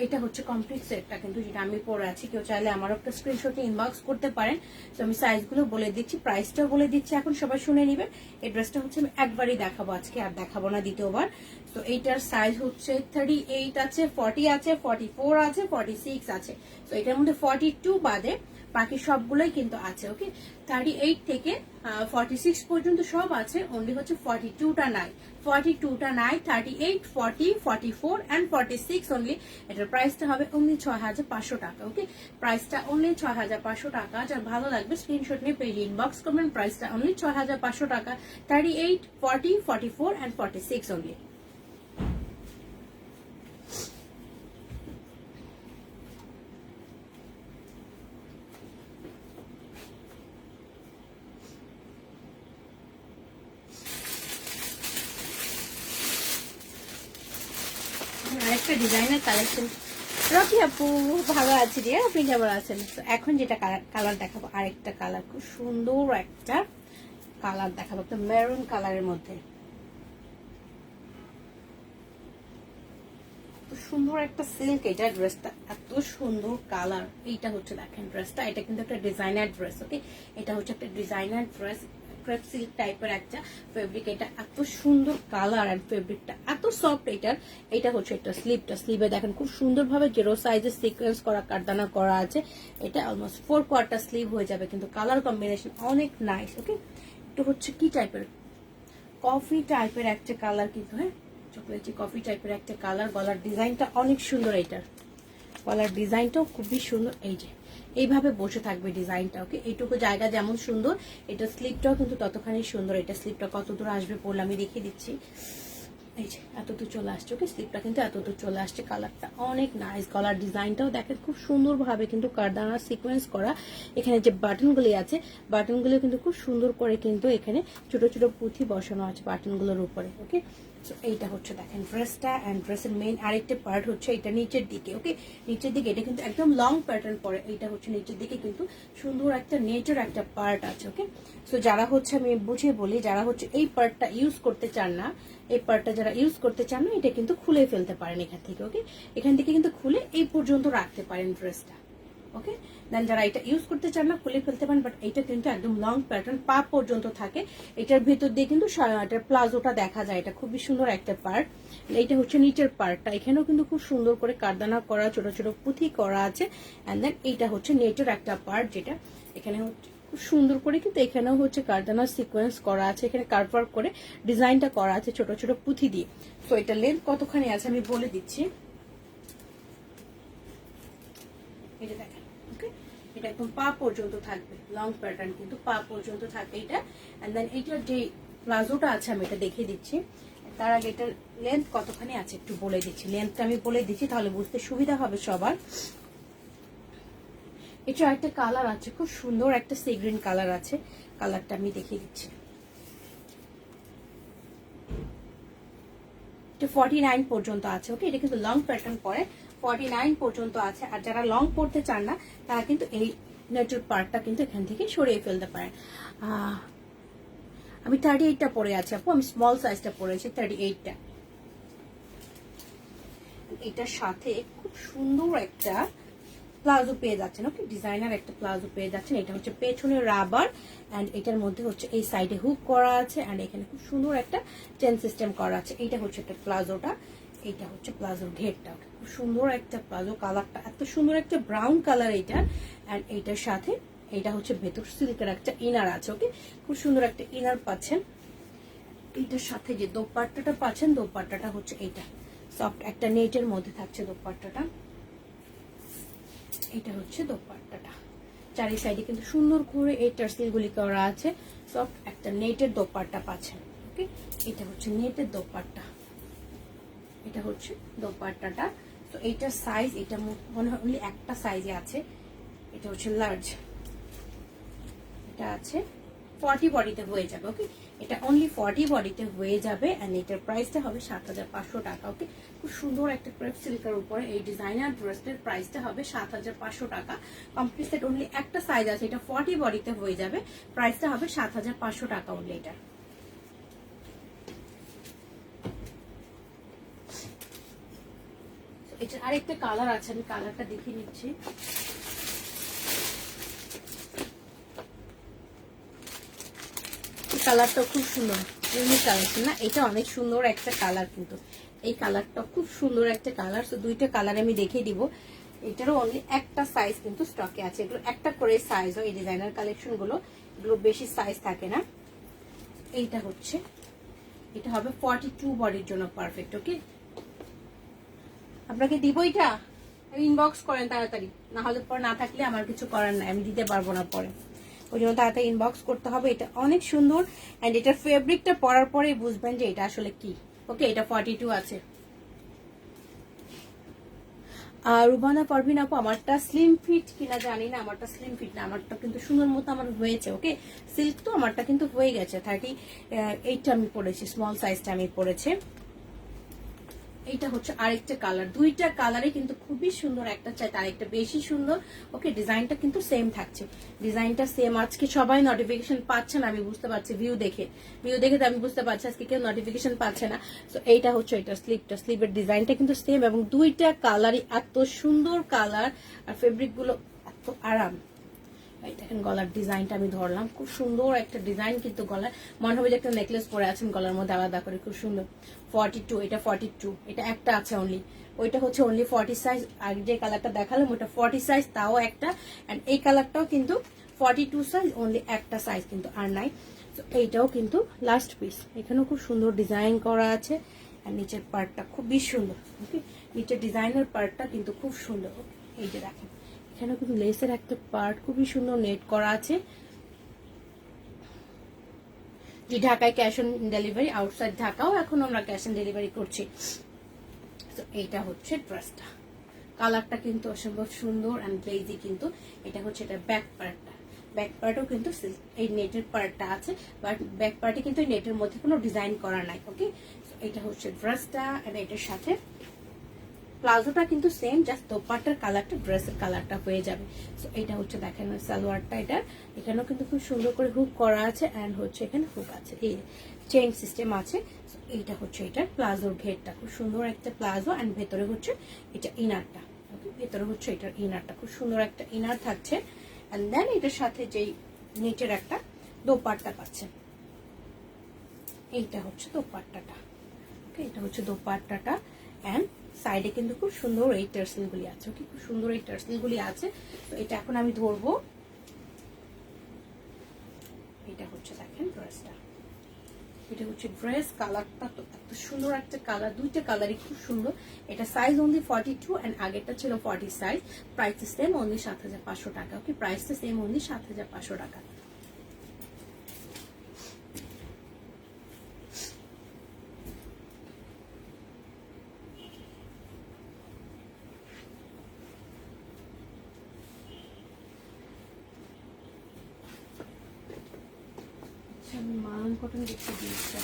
এটা হচ্ছে কমপ্লিট সেটটা কিন্তু, যেটা আমি পরে আছি। কেউ চাইলে আমার একটা স্ক্রিনশটে ইনবক্স করতে পারেন। তো আমি সাইজগুলো বলে দিচ্ছি, প্রাইসটাও বলে দিচ্ছি, এখন সবাই শুনে নেবেন। এই ড্রেসটা হচ্ছে আমি একবারই দেখাবো আজকে, আর দেখাবো না দ্বিতীয়বার। তো এইটার সাইজ হচ্ছে 38 আছে, 40 আছে, 44 আছে, 46 আছে। তো এটার মধ্যে 42 বাদে বাকি সবগুলোই কিন্তু আছে। ওকে, 38 থেকে 46 পর্যন্ত সব আছে, অনলি হচ্ছে 42টা নাই। 42টা নাই, 38, 40, 44 এন্ড 46 অনলি। এটার প্রাইসটা হবে অনলি 6500 টাকা। ওকে, প্রাইসটা অনলি 6500 টাকা। যার ভালো লাগবে স্ক্রিনশট নিয়ে পেজ ইনবক্স করবেন। প্রাইসটা অনলি 6500 টাকা, 38, 40, 44 এন্ড 46 অনলি। আরেকটা ডিজাইনার কালেকশন। রকি আপু ভালো আছি রে, আপনি কেমন আছেন? তো এখন যেটা কালার দেখাবো, আরেকটা কালার, খুব সুন্দর একটা কালার দেখাবো, একটা মেরুন কালারের মধ্যে। সুন্দর একটা সিল্ক, এটা ড্রেসটা এত সুন্দর কালার। এইটা হচ্ছে দেখেন ড্রেসটা, এটা কিন্তু একটা ডিজাইনার ড্রেস। ওকে, এটা হচ্ছে একটা ডিজাইনার ড্রেস, ক্রেপ সিল্ক টাইপের একটা ফেব্রিক। এটা এত সুন্দর কালার আর ফেব্রিকটা এত সফট। এটা হচ্ছে একটা স্লিভটা, স্লিভে দেখেন খুব সুন্দরভাবে জেরো সাইজের সিকোয়েন্স করা কারদানা করা আছে। এটা অলমোস্ট 4 কোয়ার্টার স্লিভ হয়ে যাবে, কিন্তু কালার কম্বিনেশন অনেক নাইস। ওকে, এটা হচ্ছে কি টাইপের, কফি টাইপের একটা কালার, কিন্তু হ্যাঁ চকলেটি কফি টাইপের একটা কালার। গলার ডিজাইনটা অনেক সুন্দর, এটার গলার ডিজাইনটাও খুবই সুন্দর। এই যে এইভাবে বসে থাকবে ডিজাইনটা। ওকে, এইটুকু জায়গা যেমন সুন্দর, এটা স্লিপটাও কিন্তু ততখানি সুন্দর। এটা স্লিপটা কত দূর আসবে পড়লে আমি দেখিয়ে দিচ্ছি। এই যে এতদূর চলে আসছে। ওকে, স্লিপটা কিন্তু এতদূর চলে আসছে। কালারটা অনেক নাইস, গলার ডিজাইনটাও দেখেন খুব সুন্দরভাবে কিন্তু কারদানা সিকোয়েন্স করা। এখানে যে বাটনগুলি আছে, বাটনগুলো কিন্তু খুব সুন্দর করে কিন্তু এখানে ছোট ছোট পুঁথি বসানো আছে বাটনগুলোর উপরে। ওকে, এইটা হচ্ছে দেখেন ড্রেসটা, এন্ড ড্রেসের মেইন আরেকটা পার্ট হচ্ছে এটা নিচের দিকে। ওকে, নিচের দিকে এটা কিন্তু একদম লং প্যাটার্ন পরে। এটা হচ্ছে নিচের দিকে কিন্তু সুন্দর একটা নেটের একটা পার্ট আছে। ওকে, সো যারা হচ্ছে আমি বুঝে বলি, যারা হচ্ছে এই পার্টটা ইউজ করতে চান না, এই পার্টটা যারা ইউজ করতে চান না, এটা কিন্তু খুলে ফেলতে পারেন এখান থেকে। ওকে, এখান থেকে কিন্তু খুলে এই পর্যন্ত রাখতে পারেন ড্রেসটা। ওকে, দেন যারা এটা ইউজ করতে চান না খুলে ফেলতে পারেন, বাট এটা কিন্তু একদম লং প্যাটার্ন পা পর্যন্ত থাকে। এটার ভেতর দিয়ে কিন্তু এটার প্লাজোটা দেখা যায়, এটা খুবই সুন্দর একটা পার্ট। এইটা হচ্ছে নিচের পার্টটা, এখানেও কিন্তু খুব সুন্দর করে কারদানা করা, ছোট ছোট পুঁথি করা আছে। এন্ড দেন এইটা হচ্ছে নেটের একটা পার্ট, যেটা এখানে হচ্ছে খুব সুন্দর করে কিন্তু এখানেও হচ্ছে কারদানার সিকোয়েন্স করা আছে, এখানে কারভার করে ডিজাইনটা করা আছে ছোট ছোট পুঁথি দিয়ে। তো এটা লেন্থ কতখানি আছে আমি বলে দিচ্ছি। এটা দেখেন, ওকে, এটা একদম পা পর্যন্ত থাকবে, লং প্যাটার্ন কিন্তু পা পর্যন্ত থাকবে এটা। এন্ড দেন এইটার যে প্লাজোটা আছে আমি এটা দেখিয়ে দিচ্ছি। তার আগে এটার লেন্থ কতখানি আছে একটু বলে দিচ্ছি। লেন্থটা আমি বলে দিচ্ছি, তাহলে বুঝতে সুবিধা হবে সবার। এটা একটা কালার আছে, খুব সুন্দর একটা সি গ্রিন কালার আছে, কালারটা আমি দেখিয়ে দিচ্ছি। এটা 49 পর্যন্ত আছে। ওকে, এটা কিন্তু লং প্যাটার্ন পরে 49 পর্যন্ত আছে। আর যারা লং পড়তে চান না, তারা কিন্তু এই নেটের পার্টটা কিন্তু এখান থেকে সরিয়ে ফেলতে পারেন। আমি 38টা পরে আছি আপু, আমি স্মল সাইজটা পরেছি 38টা। এটার সাথে খুব সুন্দর একটা প্লাজো পেয়ে যাচ্ছেন। ওকে, ডিজাইনার একটা প্লাজো পেয়ে যাচ্ছেন। এটা হচ্ছে পেছনের রাবার, এন্ড এটার মধ্যে হচ্ছে এই সাইডে হুক করা আছে, এন্ড এখানে খুব সুন্দর একটা চেন সিস্টেম করা আছে। এটা হচ্ছে একটা প্লাজোটা, এটা হচ্ছে প্লাজোর ঘেরটা। খুব সুন্দর একটা প্লাজো, কালারটা এত সুন্দর একটা ব্রাউন কালার এটা। এন্ড এইটার সাথে এটা হচ্ছে ভেতর সিল্কের একটা ইনার আছে। ওকে, খুব সুন্দর একটা ইনার পাচ্ছেন। এইটার সাথে যে দোপাট্টাটা পাচ্ছেন, দোপাট্টাটা হচ্ছে এইটা সফট একটা নেটের মধ্যে থাকছে দোপাট্টাটা। এটা হচ্ছে দোপাট্টাটা, চারি সাইডে কিন্তু সুন্দর করে এই টার্সেল গুলি করা আছে। সফট একটা নেটের দোপাট্টা পাচ্ছেন। ওকে, এটা হচ্ছে নেটের দোপাট্টা, এটা হচ্ছে দোপাট্টাটা। তো এইটার সাইজ, এটা মনে হয় অনলি একটা সাইজে আছে, এটা হচ্ছে লার্জ, এটা আছে 40 বডিতে হয়ে যাবে। ওকে, এটা অনলি 40 বডিতে হয়ে যাবে এন্ড এটার প্রাইসটা হবে 7500 টাকা। ওকে, খুব সুন্দর একটা ক্রেপ সিল্কের উপরে এই ডিজাইনার ড্রেসটার প্রাইসটা হবে 7500 টাকা। কমপ্লিট সেট অনলি একটা সাইজ আছে, এটা 40 বডিতে হয়ে যাবে, প্রাইসটা হবে 7500 টাকা অনলি। এটা এটা আরেকটা কালার আছে, আমি কালারটা দেখে নিচ্ছি। কালারটা খুব সুন্দর, ইউনিক কালেকশন না, এটা অনেক সুন্দর একটা কালার, কিন্তু এই কালারটা খুব সুন্দর একটা কালার। তো দুইটা কালার আমি দেখিয়ে দিব। এটারও অনলি একটা সাইজ কিন্তু স্টকে আছে, এগুলো একটা করে সাইজ হয় এই ডিজাইনার কালেকশন গুলো, এগুলো বেশি সাইজ থাকে না। এইটা হচ্ছে, এটা হবে 42 বডির জন্য পারফেক্ট। ওকে, আপনাকে দিব এটা, ইনবক্স করেন তাড়াতাড়ি, না হলে পর না থাকলে আমার কিছু করার নাই, আমি দিতে পারবো না পরে, ওই জন্য তাড়াতাড়ি ইনবক্স করতে হবে। এটা অনেক সুন্দর এন্ড এটার ফেব্রিকটা পরার পরেই বুঝবেন যে এটা আসলে কি। ওকে, এটা 42 আছে। আর রুবানা পারভিন আপু, আমারটা স্লিম ফিট কিনা জানি না, আমারটা স্লিম ফিট না, আমারটা কিন্তু সুন্দর মতো আমার হয়েছে। ওকে, সিল্ক তো আমারটা কিন্তু হয়ে গেছে। 38টা আমি পরেছি, স্মল সাইজটা আমি পরেছি। এইটা হচ্ছে আরেকটা কালার, দুইটা কালারে কিন্তু খুবই সুন্দর, একটা চাইতে আরেকটা বেশি সুন্দর। ওকে, ডিজাইনটা কিন্তু সেম থাকছে, ডিজাইনটা সেম। আজকে সবাই নোটিফিকেশন পাচ্ছে না, আমি বুঝতে পারছি, ভিউ দেখে তো আমি বুঝতে পারছি আজকে কেউ নোটিফিকেশন পাচ্ছে না। তো এইটা হচ্ছে এটা স্লিভের ডিজাইনটা কিন্তু সেম, এবং দুইটা কালারই এত সুন্দর কালার, আর ফেব্রিক গুলো এত আরাম। দেখেন গলার ডিজাইনটা আমি ধরলাম, খুব সুন্দর একটা ডিজাইন, কিন্তু গলার মনে হবে যে একটা নেকলেস পরে আছেন গলার মধ্যে আলাদা করে, খুব সুন্দর। 42, এটা 42, এটা একটা আছে অনলি, ওইটা হচ্ছে অনলি 40 সাইজ। আর যে কালারটা দেখালাম ওটা 40 সাইজ, তাও একটা। এন্ড এই কালারটাও কিন্তু 42 সাইজ, অনলি একটা সাইজ কিন্তু আর নাই। তো এইটাও কিন্তু লাস্ট পিস, এখানেও খুব সুন্দর ডিজাইন করা আছে। আর নিচের পার্টটা খুবই সুন্দর। ওকে, নিচের ডিজাইনের পার্টটা কিন্তু খুব সুন্দর। এই যে দেখেন, এখানে কিন্তু লেসের একটা পার্ট খুবই সুন্দর নেট করা আছে। যে ঢাকায় ক্যাশ অন ডেলিভারি, আউটসাইড ঢাকাও এখন আমরা ক্যাশ অন ডেলিভারি করছি। তো এইটা হচ্ছে ড্রেসটা, কালারটা কিন্তু অসম্ভব সুন্দর এন্ড গ্লেজি। কিন্তু এটা হচ্ছে এটা ব্যাক পার্টটা, ব্যাক পার্টও কিন্তু এই নেটের পার্টটা আছে, বাট ব্যাক পার্টে কিন্তু এই নেটের মধ্যে কোনো ডিজাইন করা নাই। ওকে, এটা হচ্ছে ড্রেসটা, এন্ড এটার সাথে প্লাজোটা কিন্তু সেম, জাস্ট দোপাট্টার কালারটা ড্রেসের কালারটা হয়ে যাবে। সো এটা হচ্ছে দেখেন সালোয়ারটা, এটা এখানেও কিন্তু খুব সুন্দর করে হুক করা আছে, এন্ড হচ্ছে এখানে হুক আছে, এই চেইন সিস্টেম আছে। সো এইটা হচ্ছে এটার প্লাজোর ঘেরটা, খুব সুন্দর একটা প্লাজো, এন্ড ভেতরে হচ্ছে এটা ইনারটা। ওকে, ভেতরে হচ্ছে এটার ইনারটা, খুব সুন্দর একটা ইনার থাকছে। এন্ড দেন এটার সাথে যেই নিচের একটা দোপাট্টা পাচ্ছেন, এইটা হচ্ছে দোপাট্টাটা। ওকে, এটা হচ্ছে দোপাট্টাটা, এন্ড সাইডে কিন্তু খুব সুন্দর এই টার্সেল গুলি আছে। ওকে, খুব সুন্দর এই টার্সেল গুলি আছে। তো এটা এখন আমি ধরবো, এটা হচ্ছে দেখেন ড্রেসটা, এটা হচ্ছে ড্রেস। কালারটা তো এত সুন্দর একটা কালার, দুইটা কালারই খুব সুন্দর। এটা সাইজ অনলি 42 এন্ড আগেরটা ছিল 40 সাইজ। প্রাইস সেম, অনলি 7500 টাকা। ওকে, প্রাইসটা সেম, অনলি 7500 টাকা। আমি মালন কটন দেখতে দিয়েছি।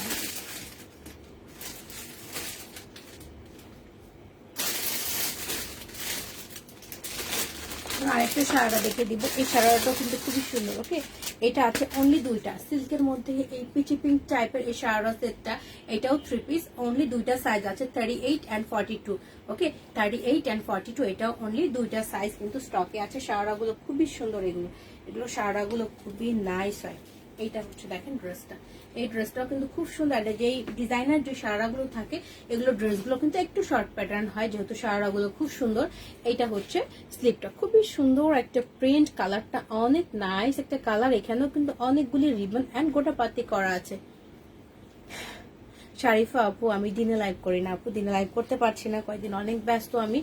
আরেকটা সারাটা দেখে দিব, এই সারাটাও কিন্তু খুবই সুন্দর। ওকে, এটা আছে অনলি দুইটা, সিল্কের মধ্যে এই পিচি পিঙ্ক টাইপের এই সারারা সেটটা, এটাও 3 পিস, অনলি দুইটা সাইজ আছে, 38 এন্ড 42। ওকে, 38 এন্ড 42, এটাও অনলি দুইটা সাইজ কিন্তু স্টকে আছে। সারাগুলো খুবই সুন্দর, এগুলো সারাগুলো খুবই নাইস হয়। এইটা হচ্ছে দেখেন ড্রেসটা, এই ড্রেসটাও কিন্তু খুব সুন্দর। যেই ডিজাইনার যে সারাগুলো থাকে, এগুলো ড্রেসগুলো কিন্তু একটু শর্ট প্যাটার্ন হয়, যেহেতু সারাগুলো খুব সুন্দর। এইটা হচ্ছে স্লিপটা, খুবই সুন্দর একটা প্রিন্ট, কালারটা অনেক নাইস একটা কালার। এখানেও কিন্তু অনেকগুলি রিবন এন্ড গোটা পাতি করা আছে। শারিফা আপু, আমি দিনে লাইভ করি না আপু, দিনে লাইভ করতে পারছি না, কয়েকদিন অনেক ব্যস্ত আমি,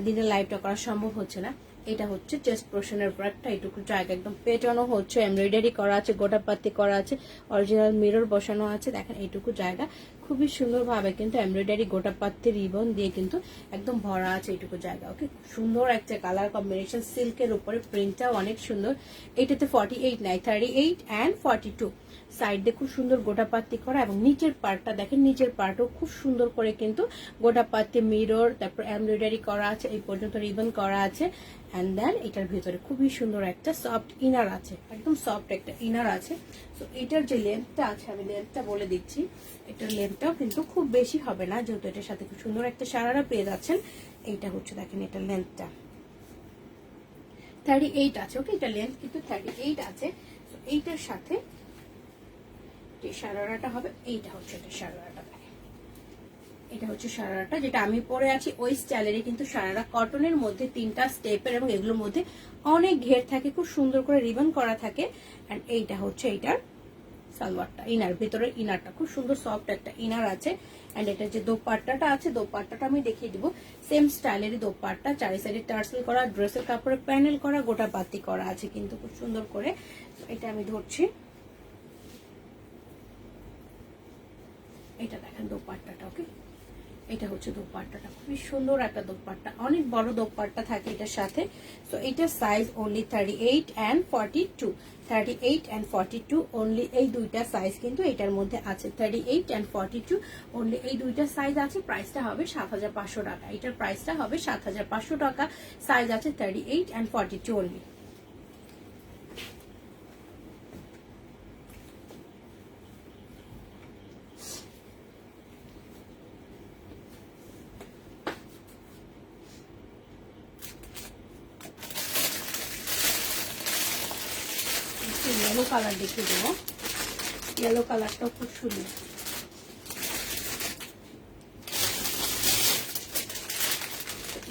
দিনে লাইভটা করা সম্ভব হচ্ছে না। এটা হচ্ছে চেস্ট পোর্শনের পার্টটা, এটুকু জায়গা একদম পেটানো হচ্ছে, এমব্রয়ডারি করা আছে, গোটাপাতি করা আছে, অরিজিনাল মিরর বসানো আছে। দেখেন এইটুকু জায়গা খুবই সুন্দরভাবে কিন্তু এমব্রয়ডারি গোটা পাত্তি রিবন দিয়ে কিন্তু একদম ভরা আছে এইটুকু জায়গা। ওকে, সুন্দর একটা কালার কম্বিনেশন, সিল্কের উপরে প্রিন্টটাও অনেক সুন্দর। এটাতে 48 নাই, 38 অ্যান্ড 42। সাইড দিয়ে খুব সুন্দর গোটা পাত্তি করা এবং নিচের পার্টটা দেখেন, নিচের পার্টও খুব সুন্দর করে কিন্তু গোটা পাত্তি মিরর, তারপর এমব্রয়ডারি করা আছে, এই পর্যন্ত রিবন করা আছে। অ্যান্ড দেন এটার ভিতরে খুবই সুন্দর একটা সফট ইনার আছে, একদম সফট একটা ইনার আছে। তো এটার যে লেন্থটা আছে আমি লেন্থটা বলে দিচ্ছি। এটার লেন্থটাও কিন্তু খুব বেশি হবে না, যেহেতু এটার সাথে খুব সুন্দর একটা সারারা পেয়ে যাচ্ছেন। এইটা হচ্ছে দেখেন এটার লেন্থটা 38 আছে। ওকে, এটা লেন্থ কিন্তু 38 আছে। তো এইটার সাথে যে সারারাটা হবে, এইটা হচ্ছে এটা সারারাটা। এটা হচ্ছে সারারাটা যেটা আমি পরে আছি ওই স্টাইলেরই কিন্তু সারারা, কটনের মধ্যে 3টা স্টেপের এবং এগুলোর মধ্যে অনেক ঘের থাকে, খুব সুন্দর করে রিবন করা থাকে। এন্ড এইটা হচ্ছে এইটার সালোয়ারটা, ইনার ভিতরে ইনারটা খুব সুন্দর সফট একটা ইনার আছে। এন্ড এটা যে দোপাট্টাটা আছে, দোপাট্টাটা আমি দেখিয়ে দিব। সেম স্টাইলেরই দোপাট্টা, চারি সাইডে টার্সেল করা, ড্রেসের কাপড়ে প্যানেল করা, গোটা বাতি করা আছে কিন্তু খুব সুন্দর করে। এটা আমি ধরছি, এটা দেখেন দোপাট্টাটা। ওকে, এটা হচ্ছে দোপাট্টাটা, খুবই সুন্দর একটা দোপাট্টা, অনেক বড় দোপাট্টা থাকে এটার সাথে। তো এটার size only 38 and 42, 38 and 42 only, এই দুইটা সাইজ কিন্তু এটার মধ্যে আছে। 38 অ্যান্ড 42 অনলি এই দুইটা সাইজ আছে। প্রাইসটা হবে 7500 টাকা, এটার প্রাইসটা হবে 7500 টাকা। সাইজ আছে 38 অ্যান্ড 42 অনলি। ইয়েলো কালার দেখিয়ে দেবো, ইয়েলো কালারটাও খুব সুন্দর।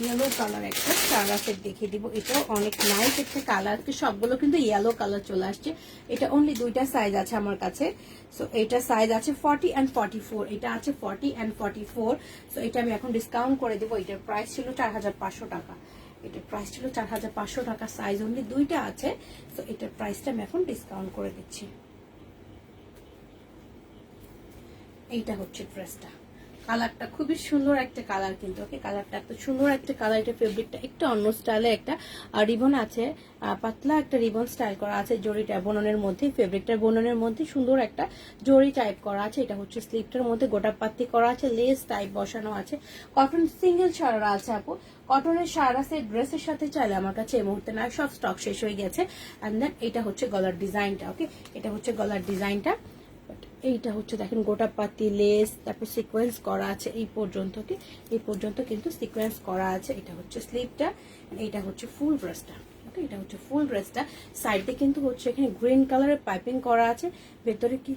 ইয়েলো কালার একটা সারা সেট দেখিয়ে দিব, এটাও অনেক নাইস একটা কালার। সবগুলো কিন্তু ইয়েলো কালার চলে আসছে। এটা অনলি দুইটা সাইজ আছে আমার কাছে। সো এটা সাইজ আছে 40 অ্যান্ড 44, এটা আছে 40 অ্যান্ড 44। সো এটা আমি এখন ডিসকাউন্ট করে দেবো। এটার প্রাইস ছিল 4500 টাকা, এটার প্রাইস ছিল 4500 টাকা। সাইজ অনলি দুইটা আছে। তো এটার প্রাইসটা আমি এখন ডিসকাউন্ট করে দিচ্ছি। এইটা হচ্ছে ড্রেসটা, কালারটা খুবই সুন্দর একটা কালার কিন্তু। ওকে, কালারটা এত সুন্দর একটা কালার। এটা ফেব্রিকটা একটু অন্য স্টাইলে একটা রিবন আছে, পাতলা একটা রিবন স্টাইল করা আছে জরিটা বোননের মধ্যে, ফেব্রিকটার বোননের মধ্যে সুন্দর একটা জরি টাইপ করা আছে। এটা হচ্ছে স্লিপটার মধ্যে গোটা পাত্তি করা আছে, লেস টাইপ বসানো আছে। কটন সিঙ্গেল সারা আছে আপু, কটনের সারা সেট ড্রেসের সাথে চাইলে আমার কাছে এই মুহূর্তে না, সব স্টক শেষ হয়ে গেছে। অ্যান্ড দেন এটা হচ্ছে গলার ডিজাইনটা। ওকে, এটা হচ্ছে গলার ডিজাইনটা। এইটা হচ্ছে দেখেন গোটা পাতি লেস, তারপর সিকোয়েন্স করা আছে এই পর্যন্ত। কি এই পর্যন্ত কিন্তু সিকোয়েন্স করা আছে। এটা হচ্ছে স্লিভটা, এইটা হচ্ছে ফুল ড্রেসটা। ওকে, এটা হচ্ছে ফুল ড্রেসটা। সাইডে কিন্তু হচ্ছে এখানে গ্রিন কালারের পাইপিং করা আছে। ভেতরে কি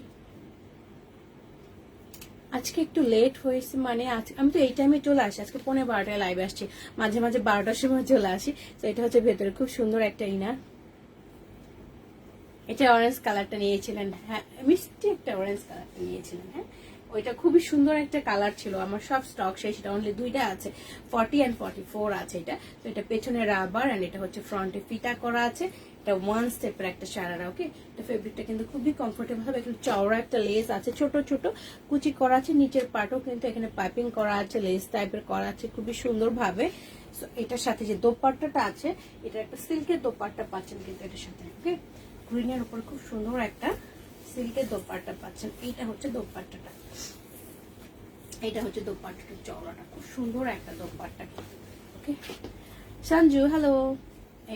আজকে একটু লেট হয়েছে, মানে আমি তো এই টাইমে চলে আসি, আজকে 11:30টায় লাইভ আসছি, মাঝে মাঝে 12টার সময় চলে আসি। তো এটা হচ্ছে ভেতরে খুব সুন্দর একটা ইনার। এটা অরেঞ্জ কালারটা নিয়েছিলেন, হ্যাঁ মিষ্টি একটা অরেঞ্জ কালারটা নিয়েছিলেন। হ্যাঁ, ওইটা খুবই সুন্দর একটা কালার ছিল। আমার সব স্টক শেষ, এটা অনলি দুইটা আছে, 40 অ্যান্ড 44 আছে এটা। তো এটা পেছনে রাবার অ্যান্ড এটা হচ্ছে ফ্রন্টে ফিতা করা আছে। এটা ওয়ান স্টেপের একটা সারারা। ওকে, তো ফেব্রিকটা কিন্তু খুবই কমফোর্টেবল হবে। একটু চওড়া একটা লেস আছে, ছোট ছোট কুচি করা আছে। নিচের পার্টও কিন্তু এখানে পাইপিং করা আছে, লেস টাইপের করা আছে খুবই সুন্দর ভাবে। এটার সাথে যে দোপাট্টাটা আছে, এটা একটা সিল্কের দোপাট্টা পাচ্ছেন কিন্তু এটার সাথে। ওকে, গ্রিনের উপর খুব সুন্দর একটা সিল্কের দোপাট্টা পাচ্ছেন। এইটা হচ্ছে দোপাট্টাটা, এইটা হচ্ছে দোপাট্টাটা, চওড়াটা খুব সুন্দর একটা দোপাট্টা। ওকে সঞ্জু, হ্যালো।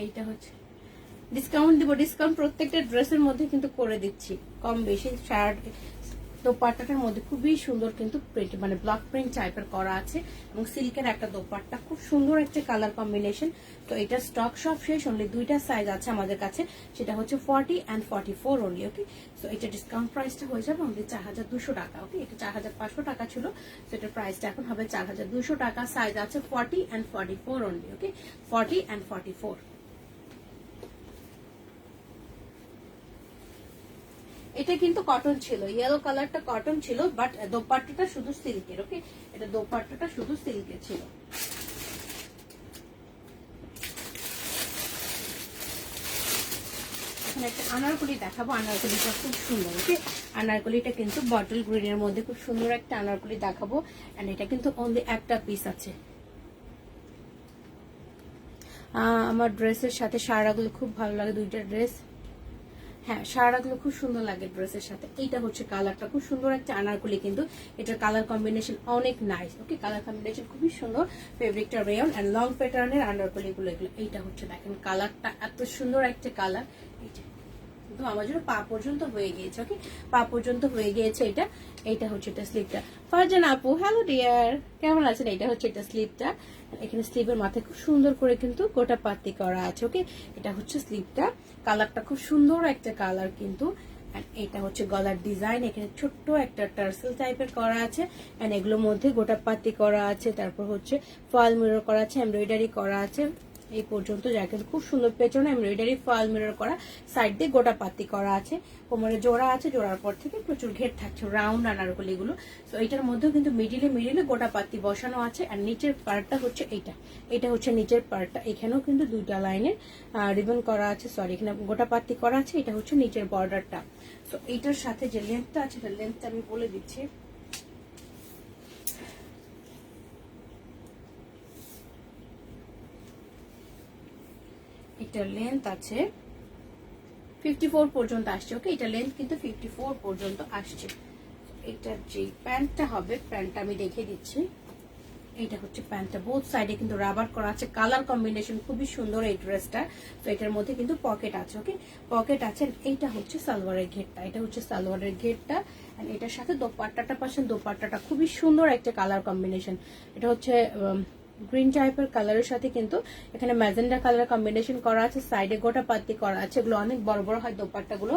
এইটা হচ্ছে ডিসকাউন্ট দিব, ডিসকাউন্ট প্রত্যেকটা ড্রেসের মধ্যে কিন্তু করে দিচ্ছি, কম বেশি। শার্ট দোপাট্টাটার মধ্যে খুবই সুন্দর কিন্তু প্রিন্ট, মানে ব্লক প্রিন্ট টাইপের করা আছে এবং সিল্কের একটা দোপাট্টা, খুব সুন্দর একটা কালার কম্বিনেশন। তো এটা স্টক সব শেষ, অনলি দুইটা সাইজ আছে আমাদের কাছে, সেটা হচ্ছে 40 অ্যান্ড 44 অনলি। ওকে, সো এটা ডিসকাউন্ট প্রাইসটা হয়ে যাবে অনলি 4200 টাকা। ওকে, এটা 4500 টাকা ছিল, সো এটার প্রাইসটা এখন হবে 4200 টাকা। সাইজ আছে 40 অ্যান্ড 44 অনলি। Okay, 40 and 44। এটা কিন্তু কটন ছিল, ইয়েলো কালারটা কটন ছিল, বাট দোপাট্টাটা শুধু সিল্কের। ওকে, এটা দোপাট্টাটা শুধু সিল্কের ছিল। এখন একটা আনারকলি দেখাবো। আনারকলিটা খুব সুন্দর, ওকে। আনারকলিটা কিন্তু বটল গ্রিনের মধ্যে খুব সুন্দর একটা আনারকলি দেখাবো। এন্ড এটা কিন্তু অনলি একটা পিস আছে। আমার ড্রেসের সাথে সারাগুলো খুব ভালো লাগে, দুইটা ড্রেস। হ্যাঁ, সারাগুলো খুব সুন্দর লাগে ড্রেসের সাথে। এইটা হচ্ছে কালারটা, খুব সুন্দর একটা আনারকলি, কিন্তু এটার কালার কম্বিনেশন অনেক নাইস, ওকে। কালার কম্বিনেশন খুবই সুন্দর। ফেব্রিকটা রেয়ন এন্ড লং প্যাটার্নের আনারকলি গুলো এগুলো। এইটা হচ্ছে দেখেন কালারটা এত সুন্দর একটা কালার। এইটা কিন্তু আমার জন্য পা পর্যন্ত হয়ে গিয়েছে, ওকে। পা পর্যন্ত হয়ে গিয়েছে এটা। এইটা হচ্ছে এটা স্লিপটা। ফারজান আপু, হ্যালো ডিয়ার, কেমন আছেন? এটা হচ্ছে এটা স্লিপটা। এখানে স্লিপের মাথায় খুব সুন্দর করে কিন্তু গোটা পাতি করা আছে, ওকে। এটা হচ্ছে স্লিপটা। কালারটা খুব সুন্দর একটা কালার কিন্তু। এটা হচ্ছে গলার ডিজাইন, এখানে ছোট্ট একটা টার্সেল টাইপের করা আছে। এন্ড এগুলোর মধ্যে গোটা পাতি করা আছে, তারপর হচ্ছে ফয়েল মিরর করা আছে, এমব্রয়ডারি করা আছে এই পর্যন্ত, যা কিন্তু খুব সুন্দর। পেছনে এমব্রয়ডারি ফয়েল মিরর করা, সাইড দিয়ে গোটা পাতি করা আছে, কোমরে জোড়া আছে, জোড়ার পর থেকে প্রচুর ঘের থাকছে, রাউন্ড আনারকলি গুলো। তো এটার মধ্যেও কিন্তু মিডিলে গোটা পাতি বসানো আছে। আর নিচের পার্টটা হচ্ছে এটা হচ্ছে নিচের পার্টটা। এখানেও কিন্তু দুইটা লাইনের রিবন করা আছে, সরি, এখানে গোটা পাতি করা আছে। এটা হচ্ছে নিচের বর্ডারটা। তো এইটার সাথে যে লেন্থটা আছে, লেন্থটা আমি বলে দিচ্ছি। এটা লেন্থ আছে 54 পর্যন্ত আসছে, ওকে। এটা লেন্থ কিন্তু 54 পর্যন্ত আসছে। এটা যে প্যান্টটা হবে, প্যান্টটা আমি দেখে দিচ্ছি। এটা হচ্ছে প্যান্টটা, বোথ সাইডে কিন্তু রাবার করা আছে। কালার কম্বিনেশন খুবই সুন্দর এই ড্রেসটা। তো এটার মধ্যে কিন্তু পকেট আছে, ওকে, পকেট আছে। এইটা হচ্ছে সালোয়ারের ঘেরটা, এটা হচ্ছে সালোয়ারের ঘেরটা। এন্ড এটার সাথে দোপাট্টাটা পাচ্ছেন। দোপাট্টাটা খুবই সুন্দর একটা কালার কম্বিনেশন। এটা হচ্ছে গ্রিন টাইপের কালারের সাথে কিন্তু এখানে ম্যাজেন্ডা কালার কম্বিনেশন করা আছে। সাইডে গোটা পাতি করা আছে। এগুলো অনেক বড় বড় হয় দোপাট্টাগুলো,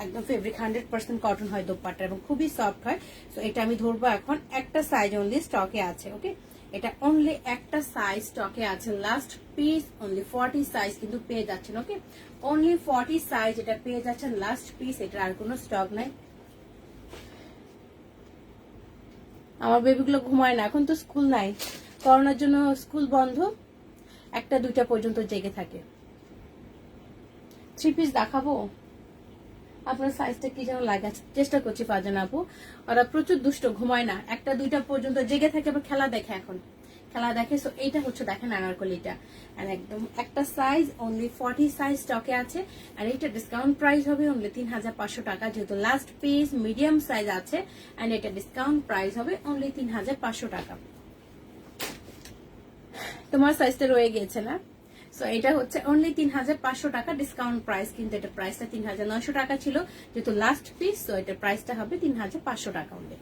একদম ফেব্রিক 100% কটন হয় দোপাট্টা, এবং খুবই সফট হয়। তো এটা আমি ধরবো এখন। একটা সাইজ অনলি স্টকে আছে, ওকে। এটা অনলি একটা সাইজ স্টকে আছে, লাস্ট পিস অনলি 40 সাইজ কিন্তু পেয়ে যাচ্ছেন, ওকে। অনলি 40 সাইজ এটা পেয়ে যাচ্ছেন, লাস্ট পিস। এটা আর কোনো স্টক নাই। আমার বেবিগুলো ঘুমায় না, এখন তো স্কুল নাই, করোনার জন্য স্কুল বন্ধ, 1টা 2টা পর্যন্ত জেগে থাকে। 3 পিস দেখাবো? আপনার সাইজটা কি যেন লাগে, চেষ্টা করছি ফারজান আপু। ওরা প্রচুর দুষ্ট, ঘুমায় না, 1টা 2টা পর্যন্ত জেগে থাকে, আবার খেলা দেখে, এখন খেলা দেখে। সো এইটা হচ্ছে দেখেন আনারকলিটা। আর একদম একটা সাইজ অনলি 40 সাইজ স্টকে আছে। আর এটা ডিসকাউন্ট প্রাইস হবে অনলি 3500 টাকা, যেহেতু লাস্ট পিস মিডিয়াম সাইজ আছে। এন্ড এটা ডিসকাউন্ট প্রাইস হবে অনলি 3500 টাকা। তোমার সাইজটা রয়ে গিয়েছে না? সো এটা হচ্ছে অনলি 3500 টাকা ডিসকাউন্ট প্রাইস, কিন্তু এটা প্রাইসটা 3900 টাকা ছিল, যেহেতু লাস্ট পিস। সো এটা প্রাইসটা হবে 3500 টাকা অনলি।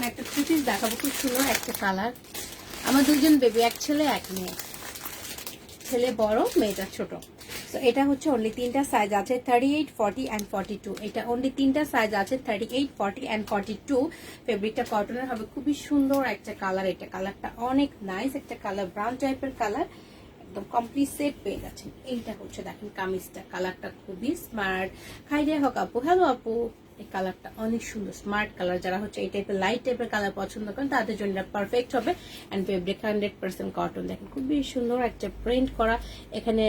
একটা 3 পিস দেখাবো, খুব সুন্দর একটা কালার। আমার দুজন বেবি, এক ছেলে এক মেয়ে, ছেলে বড়, মেয়েটা ছোট। তো এটা হচ্ছে অনলি 3টা সাইজ আছে, 38, 40 এন্ড 42। এটা অনলি 3টা সাইজ আছে, 38, 40 এন্ড 42। ফেব্রিকটা কটনের হবে, খুবই সুন্দর একটা কালার। এটা কালারটা অনেক নাইস একটা কালার, ব্রাউন টাইপের কালার, একদম কমপ্লিট সেট পেয়ে যাচ্ছেন। এইটা হচ্ছে দেখেন কামিজটা, কালারটা খুবই স্মার্ট। খাইরিয়া হক আপু, হ্যালো আপু। এই কালারটা অনেক সুন্দর, স্মার্ট কালার। যারা হচ্ছে এই টাইপের লাইট টাইপের কালার পছন্দ করেন তাদের জন্য পারফেক্ট হবে। And fabric 100% cotton. দেখেন খুবই সুন্দর একটা প্রিন্ট করা, এখানে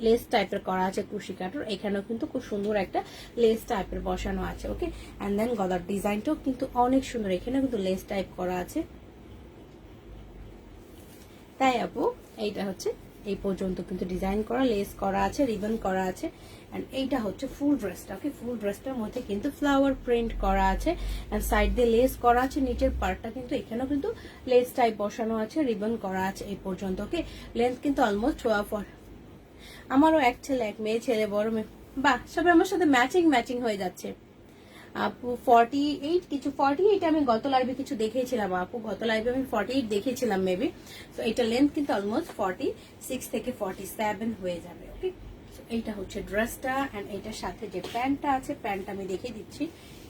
লেস টাইপের করা আছে কুশি কাটর, এখানেও কিন্তু খুব সুন্দর একটা লেস টাইপের বসানো আছে, ওকে। এন্ড দেন গলার ডিজাইনটাও কিন্তু অনেক সুন্দর, এখানে কিন্তু লেস টাইপ করা আছে। তাই আপু এইটা হচ্ছে এই পর্যন্ত কিন্তু ডিজাইন করা, লেস করা আছে, রিবন করা আছে। এন্ড এইটা হচ্ছে ফুল ড্রেসটা, ওকে। ফুল ড্রেসটার মধ্যে কিন্তু ফ্লাওয়ার প্রিন্ট করা আছে, এন্ড সাইড দিয়ে লেস করা আছে। নিচের পার্টটা কিন্তু এখানেও কিন্তু লেস টাইপ বসানো আছে, রিবন করা আছে এই পর্যন্ত, ওকে। লেন্থ কিন্তু অলমোস্ট 12। আমারও এক ছেলে এক মেয়ে, ছেলে বড় মেয়ে। বাহ, সবাই আমার সাথে ম্যাচিং হয়ে যাচ্ছে। আপু 48, কিছু 48 আমি গত লাইভে কিছু দেখিয়েছিলাম আপু, গত লাইভে আমি 48 দেখিয়েছিলাম মেবি। তো এটা লেন্থ কিন্তু অলমোস্ট 46 থেকে 47 হয়ে যাবে, ওকে। এইটা হচ্ছে ড্রেসটা। এন্ড এটার সাথে যে প্যান্টটা আছে, প্যান্টটা আমি দেখিয়ে দিচ্ছি।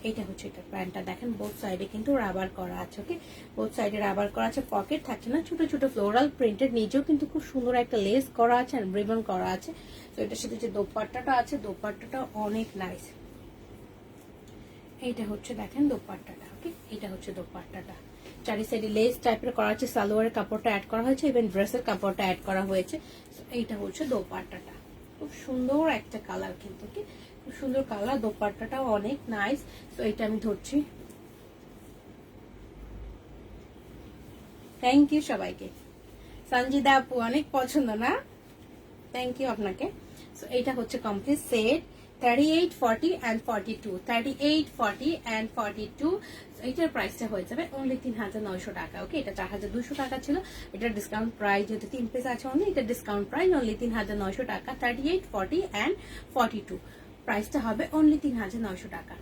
এটা হচ্ছে এটা প্যান্টটা দেখেন বোথ সাইডে কিন্তু রাবার করা আছে। ওকে, বোথ সাইডে রাবার করা আছে, পকেট থাকছে না, ছোট ছোট ফ্লোরাল প্রিন্টেড, নিচেও কিন্তু খুব সুন্দর একটা লেস করা আছে আর রিবন করা আছে। তো এটার সাথে যে দোপাট্টাটা আছে, দোপাট্টাটা অনেক নাইস। এইটা হচ্ছে দেখেন দোপাট্টাটা। ওকে, এটা হচ্ছে দোপাট্টাটা, চারি সাইডে লেস টাইপের করা আছে, সালোয়ারের কাপড়টা অ্যাড করা হয়েছে, ইভেন ড্রেসের কাপড়টা অ্যাড করা হয়েছে। এইটা হচ্ছে দোপাট্টাটা, খুব সুন্দর একটা কালার কিন্তু, কি খুব সুন্দর কালার, দোপাট্টাটাও অনেক নাইস। তো এটা আমি ধরছি। থ্যাংক ইউ সবাইকে। সঞ্জিদা আপু অনেক পছন্দ না, থ্যাংক ইউ আপনাকে। সো এইটা হচ্ছে কমপ্লিট সেট 38, 40 and 42, 38, 40 and 42। এইটার প্রাইসটা হয়ে যাবে অনলি 3900 টাকা। ওকে, এটা 4200 টাকা ছিল, এটা ডিসকাউন্ট প্রাইস যেহেতু 3 পিস আছে অনলি, এটা ডিসকাউন্ট প্রাইস অনলি 3900 টাকা। 38, 40 and 42 প্রাইসটা হবে অনলি 3900 টাকা।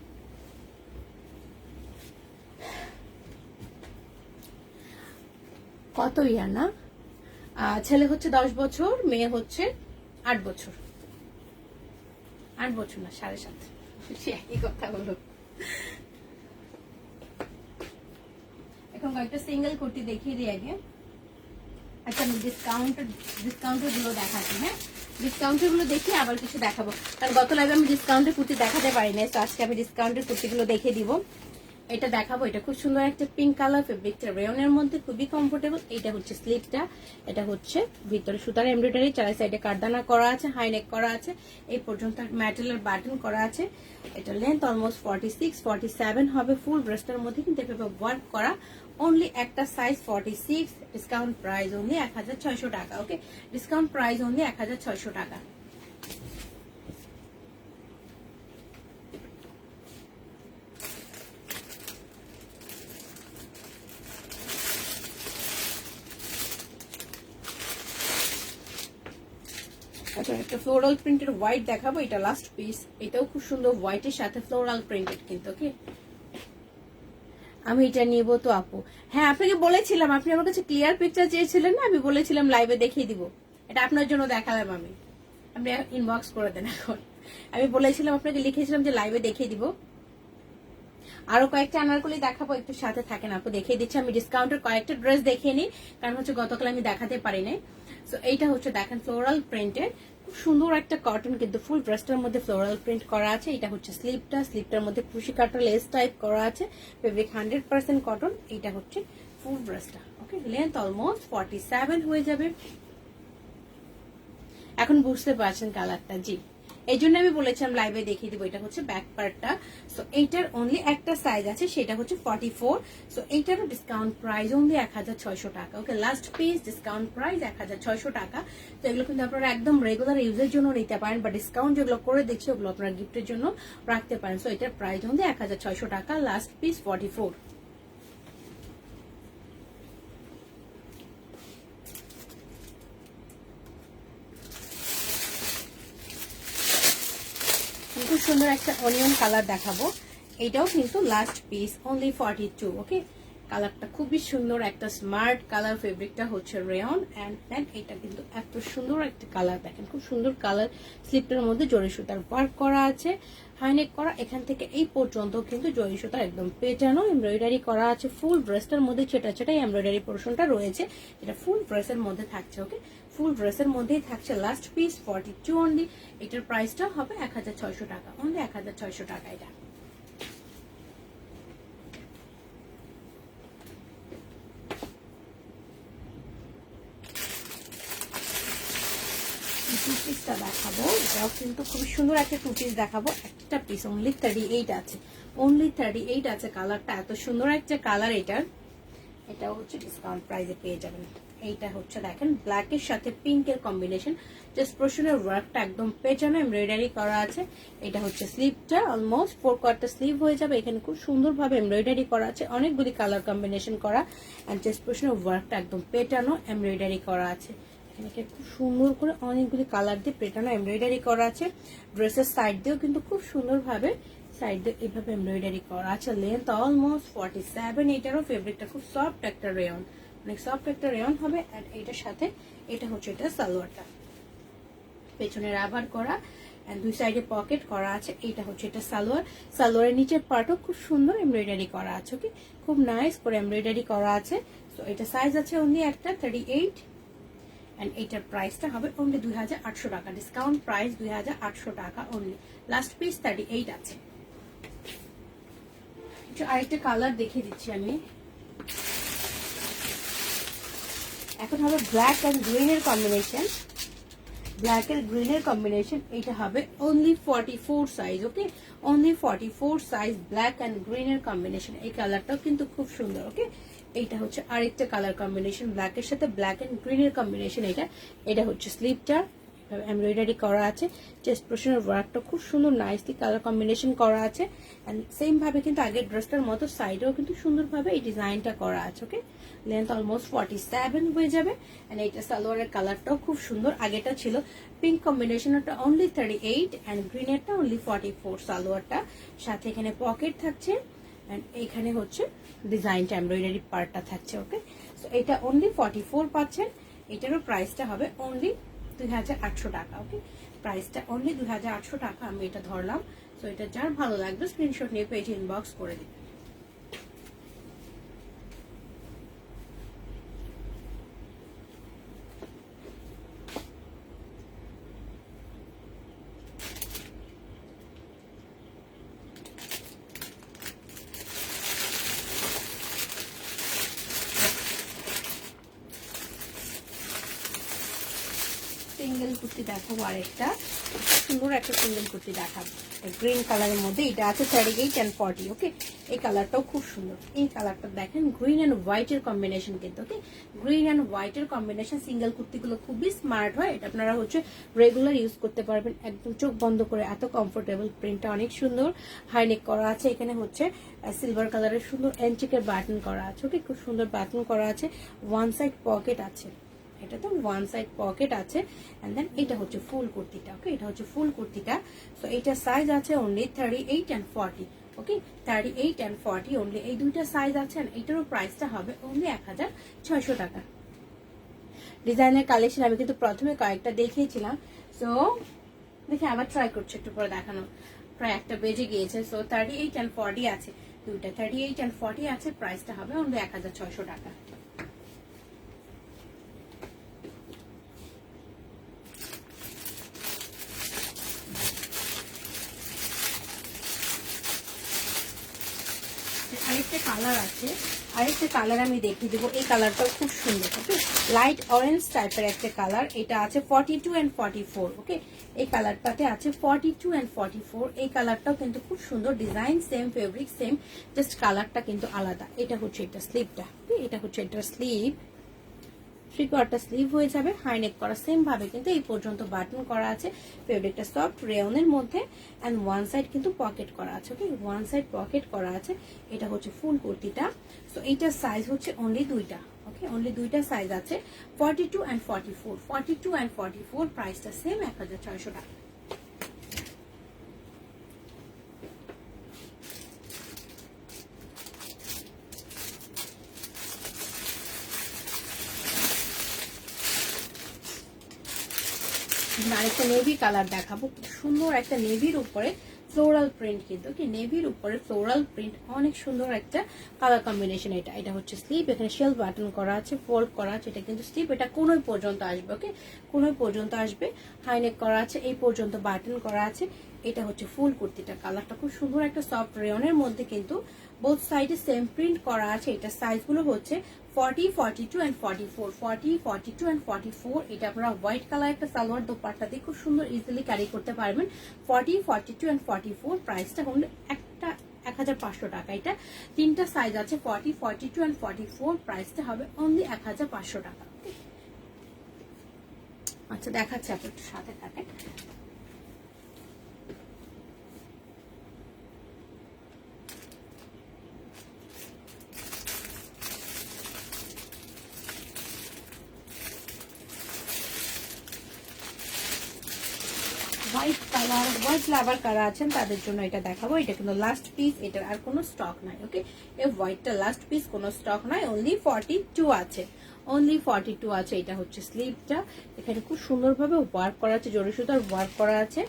কত ইয়ার না, ছেলে হচ্ছে 10 বছর, মেয়ে হচ্ছে 8 বছর। 8 বছর না, 7.5, একই কথা বলো। এখন কয়েকটা সিঙ্গেল কুর্তি দেখিয়ে দিই আগে। আচ্ছা, আমি ডিসকাউন্টের গুলো দেখাচ্ছি। হ্যাঁ, ডিসকাউন্টের গুলো দেখি আবার কিছু দেখাবো, কারণ গত লাইভে আমি ডিসকাউন্টের কুর্তি দেখাতে পারি না। তো আজকে আমি ডিসকাউন্টের কুর্তিগুলো দেখিয়ে দিব। এটা দেখাবো, এটা খুব সুন্দর একটা পিঙ্ক কালার, ফেব্রিকটা রেয়নের মধ্যে, খুবই কমফোর্টেবল। এটা হচ্ছে স্লিভটা, এটা হচ্ছে ভিতরে সুতার এমব্রয়ডারি, চারি সাইডে কারদানা করা আছে, হাই নেক করা আছে, এই পর্যন্ত মেটালের বাটন করা আছে। এটা লেন্থ অলমোস্ট 46, 47 হবে। ফুল ড্রেসটার মধ্যে কিন্তু এভাবে ওয়ার্ক করা, অনলি একটা সাইজ 46, ডিসকাউন্ট প্রাইস অনলি 1600 টাকা। ওকে, ডিসকাউন্ট প্রাইস অনলি 1600 টাকা। আচ্ছা, একটা ফ্লোরাল প্রিন্টেড হোয়াইট দেখাবো, এটা লাস্ট পিস। এটাও খুব সুন্দর, হোয়াইটের সাথে ফ্লোরাল প্রিন্টেড কিন্তু। ওকে, আমি এটা নিব তো আপু। হ্যাঁ, আপনাকে বলেছিলাম, আপনি আমার কাছে ক্লিয়ার পিকচার চেয়েছিলেন না, আমি বলেছিলাম লাইভে দেখিয়ে দিব। এটা আপনার জন্য দেখালাম আমি, আপনি ইনবক্স করে দেন এখন। আমি বলেছিলাম আপনাকে, লিখেছিলাম যে লাইভে দেখিয়ে দিব। আরো কয়েকটা আনারকলি দেখাবো, একটু সাথে থাকেন আপু, দেখিয়ে দিচ্ছি। আমি ডিসকাউন্টের কয়েকটা ড্রেস দেখিয়ে নিই, কারণ হচ্ছে গতকাল আমি দেখাতে পারি নাই। সো এইটা হচ্ছে দেখেন ফ্লোরাল প্রিন্টের, খুব সুন্দর একটা কটন, কিন্তু ফুল ড্রেসটার মধ্যে ফ্লোরাল প্রিন্ট করা আছে। এটা হচ্ছে স্লিভটা, স্লিভটার মধ্যে খুশি কাটা লেস টাইপ করা আছে, ফেব্রিক 100% কটন। এইটা হচ্ছে ফুল ড্রেসটা। ওকে, লেন্থ অলমোস্ট 47 হয়ে যাবে। এখন বুঝতে পারছেন কালারটা? জি, এই জন্য আমি বলেছিলাম লাইভে দেখিয়ে দিব। এটা হচ্ছে ব্যাক পার্টটা। সো এইটার অনলি একটা সাইজ আছে, সেটা হচ্ছে 44। সো এইটারও ডিসকাউন্ট প্রাইস অনলি 1600 টাকা। ওকে, লাস্ট পিস, ডিসকাউন্ট প্রাইস 1600 টাকা। তো এগুলো কিন্তু আপনারা একদম রেগুলার ইউজের জন্য নিতে পারেন, বা ডিসকাউন্ট যেগুলো করে দিচ্ছি ওগুলো আপনারা গিফটের জন্য রাখতে পারেন। সো এটার প্রাইস অনলি 1600 টাকা, লাস্ট পিস 44। খুব সুন্দর একটা অনিয়ন কালার দেখাবো, এটাও কিন্তু লাস্ট পিস, অনলি 42। ওকে, কালারটা খুবই সুন্দর, একটা স্মার্ট কালার, ফেব্রিকটা হচ্ছে রেয়ন। এন্ড দেন এটা কিন্তু এত সুন্দর একটা কালার, দেখেন খুব সুন্দর কালার। স্লিপটার মধ্যে জরি সুতার ওয়ার্ক করা আছে, হাইনেক করা, এখান থেকে এই পর্যন্ত কিন্তু জরি সুতার একদম পেটানো এমব্রয়ডারি করা আছে। ফুল ড্রেসটার মধ্যে ছেটা ছেটা এমব্রয়ডারি পোর্শনটা রয়েছে, এটা ফুল ড্রেসের মধ্যে থাকছে। ওকে, ফুল ড্রেসের মধ্যেই থাকছে, লাস্ট পিস 42 অনলি। এটার প্রাইসটা হবে 1600 টাকা, অনলি 1600 টাকা। এটা টু পিসটা দেখাবো, এটাও কিন্তু খুব সুন্দর একটা টু পিস দেখাবো। একটা পিস অনলি 38 আছে, অনলি 38 আছে। কালারটা এত সুন্দর একটা কালার এটার, এটাও হচ্ছে ডিসকাউন্ট প্রাইসে পেয়ে যাবেন। এইটা হচ্ছে দেখেন ব্ল্যাকের সাথে পিঙ্কের কম্বিনেশন, জাস্ট পোর্শনের ওয়ার্কটা একদম পেছনে এমব্রয়ডারি করা আছে। এটা হচ্ছে স্লিভটা, অলমোস্ট 4 কোয়ার্টার স্লিভ হয়ে যাবে। এখানে খুব সুন্দরভাবে এমব্রয়ডারি করা আছে, অনেকগুলি কালার কম্বিনেশন করা, এন্ড জাস্ট পোর্শনের ওয়ার্কটা একদম পেটানো এমব্রয়ডারি করা আছে। এখানে খুব সুন্দর করে অনেকগুলি কালার দিয়ে পেটানো এমব্রয়ডারি করা আছে। ড্রেসের সাইড দিয়েও কিন্তু খুব সুন্দরভাবে সাইড দিয়ে এইভাবে এমব্রয়ডারি করা আছে। Length almost 47। এটারও ফেব্রিকটা খুব সফট একটা রেয়ন, অনেক সফট একটা রেয়ন হবে। এন্ড এটার সাথে এটা হচ্ছে এটা সালোয়ারটা, পেছনে রাবার করা, এন্ড দুই সাইডে পকেট করা আছে। এটা হচ্ছে এটা সালোয়ার, সালোয়ারের নিচের পার্টও খুব সুন্দর এমব্রয়ডারি করা আছে। ওকে, খুব নাইস করে এমব্রয়ডারি করা আছে। সো এটা সাইজ আছে অনলি একটা 38 এন্ড এটার প্রাইসটা হবে অনলি 2800 টাকা। ডিসকাউন্ট প্রাইস 2800 টাকা অনলি। লাস্ট পিস 38 আছে। আরেকটা কালার দেখিয়ে দিচ্ছি আমি। এখন হবে ব্ল্যাক এন্ড গ্রিন এর কম্বিনেশন, ব্ল্যাক এর গ্রিন এর কম্বিনেশন। এটা হবে only 44 size. Okay, only 44 size black and green এর কম্বিনেশন। এই কালারটাও কিন্তু খুব সুন্দর। ওকে, এইটা হচ্ছে আরেকটা কালার কম্বিনেশন, ব্ল্যাক এর সাথে ব্ল্যাক এন্ড গ্রিন এর কম্বিনেশন। এটা হচ্ছে স্লিভটা, এমব্রয়ডারি করা আছে। চেস্ট পোর্শনের ওয়ার্কটা খুব সুন্দর নাইসলি কালার কম্বিনেশন করা আছে। এন্ড সেম ভাবে কিন্তু আগের ড্রেসটার মতো সাইডেও কিন্তু সুন্দরভাবে এই ডিজাইনটা করা আছে। ওকে, লেন্থ অলমোস্ট 47 হয়ে যাবে। এন্ড এইটা সালোয়ারের কালারটাও খুব সুন্দর। আগেটা ছিল পিঙ্ক কম্বিনেশনটা অনলি 38 এন্ড গ্রিনেরটা অনলি 44 সালোয়ারটা। সাথে এখানে পকেট থাকছে এন্ড এখানে হচ্ছে ডিজাইনটা এমব্রয়ডারি পার্টটা থাকছে। ওকে, সো এটা অনলি 44 পাচ্ছেন। এটারও প্রাইসটা হবে অনলি 2800 টাকা। ওকে, প্রাইসটা অনলি 2800 টাকা। আমি এটা ধরলাম। সো এটা যার ভালো লাগবে স্ক্রিনশট নিয়ে পেজে ইনবক্স করে দিন। সিঙ্গেল কুর্তি দেখাবো, আরেকটা সুন্দর একটা সিঙ্গেল কুর্তি দেখাবো গ্রিন কালারের মধ্যে। এটা আছে 38 এন্ড 40। ওকে, এই কালারটাও খুব সুন্দর। এই কালারটা দেখেন গ্রিন এন্ড হোয়াইট এর কম্বিনেশন কিন্তু। ওকে, গ্রিন এন্ড হোয়াইট এর কম্বিনেশন। সিঙ্গেল কুর্তিগুলো খুবই স্মার্ট হয়। এটা আপনারা হচ্ছে রেগুলার ইউজ করতে পারবেন একদম চোখ বন্ধ করে, এত কমফোর্টেবল। প্রিন্টটা অনেক সুন্দর, হাই নেক করা আছে। এখানে হচ্ছে সিলভার কালারের সুন্দর এন্টিকের বাটন করা আছে। ওকে, খুব সুন্দর বাটন করা আছে। ওয়ান সাইড পকেট আছে, এটা তো ওয়ান সাইড পকেট আছে। এন্ড দেন এটা হচ্ছে ফুল কুর্তিটা। ওকে, এটা হচ্ছে ফুল কুর্তিটা। সো এটা সাইজ আছে only 38 and 40। Okay, 38 and 40 only এই দুইটা সাইজ আছে। এটারও প্রাইসটা হবে অনলি 1600 টাকা। ডিজাইনের কালেকশন আমি কিন্তু প্রথমে কয়েকটা দেখিয়েছিলাম। সো দেখে আবার ট্রাই করছি একটু পরে দেখানো। প্রায় একটা বেজে গিয়েছে। সো 38 এন্ড 40 আছে, দুইটা 38 এন্ড 40 আছে। প্রাইসটা হবে অনলি 1600 টাকা। আরেকটা কালার আছে, আরেকটা কালার আমি দেখিয়ে দেবো। এই কালারটাও খুব সুন্দর। ওকে, লাইট অরেঞ্জ টাইপের একটা কালার। এটা আছে 42 এন্ড 44। ওকে, এই কালারটাতে আছে 42 এন্ড 44। এই কালারটাও কিন্তু খুব সুন্দর। Design same, fabric same, just কালারটা কিন্তু আলাদা। এটা হচ্ছে এটা স্লিভটা। এটা হচ্ছে এটার স্লিভ, থ্রি কোয়ার্টার স্লিভ হয়ে যাবে। হাই নেক করা সেম ভাবে কিন্তু এই পর্যন্ত বাটন করা আছে। ফেব্রিকটা সফট রেয়নের মধ্যে এন্ড ওয়ান সাইড কিন্তু পকেট করা আছে। ওকে, ওয়ান সাইড পকেট করা আছে। এটা হচ্ছে ফুল কুর্তিটা। সো এইটার সাইজ হচ্ছে অনলি দুইটা। ওকে, অনলি দুইটা সাইজ আছে, 42 এন্ড 44। 42 এন্ড 44 প্রাইসটা সেম 1600 টাকা। আরেকটা নেভি কালার দেখাবো, সুন্দর একটা নেভির উপরে ফ্লোরাল প্রিন্ট কিন্তু। কি, নেভির উপরে ফ্লোরাল প্রিন্ট, অনেক সুন্দর একটা কালার কম্বিনেশন। এটা হচ্ছে স্লিভ, এখানে শেল বাটন করা আছে, ফোল্ড করা আছে। এটা কিন্তু স্লিভ, এটা কোনোই পর্যন্ত আসবে। ওকে, কোনোই পর্যন্ত আসবে। হাই নেক করা আছে, এই পর্যন্ত বাটন করা আছে। এটা হচ্ছে ফুল কুর্তিটা। কালারটা খুব সুন্দর একটা সফট রেয়নের মধ্যে কিন্তু বোথ সাইডে সেম প্রিন্ট করা আছে। এটা সাইজগুলো হচ্ছে 40, 42 এন্ড 44। 40, 42 এন্ড 44। এটা আপনারা হোয়াইট কালার একটা সালোয়ার দোপাট্টা দিয়ে খুব সুন্দর ইজিলি ক্যারি করতে পারবেন। 40, 42 এন্ড 44 প্রাইসটা হলো একটা 1500 টাকা। এটা তিনটা সাইজ আছে, 40, 42 এন্ড 44। প্রাইসটা হবে অনলি 1500 টাকা। আচ্ছা, দেখাচ্ছে আপনি একটু সাথে থাকেন। হোয়াইট কালার, হোয়াইট লাভার কারা আছেন তাদের জন্য এটা দেখাবো। এটা কিন্তু লাস্ট পিস, এটার আর কোনো স্টক নাই। ওকে, এই হোয়াইটটা লাস্ট পিস, কোনো স্টক নাই, অনলি 42 আছে, অনলি 42 আছে। এটা হচ্ছে স্লিভটা, এখানে খুব সুন্দরভাবে ওয়ার্ক করা আছে, জরি সুতার ওয়ার্ক করা আছে।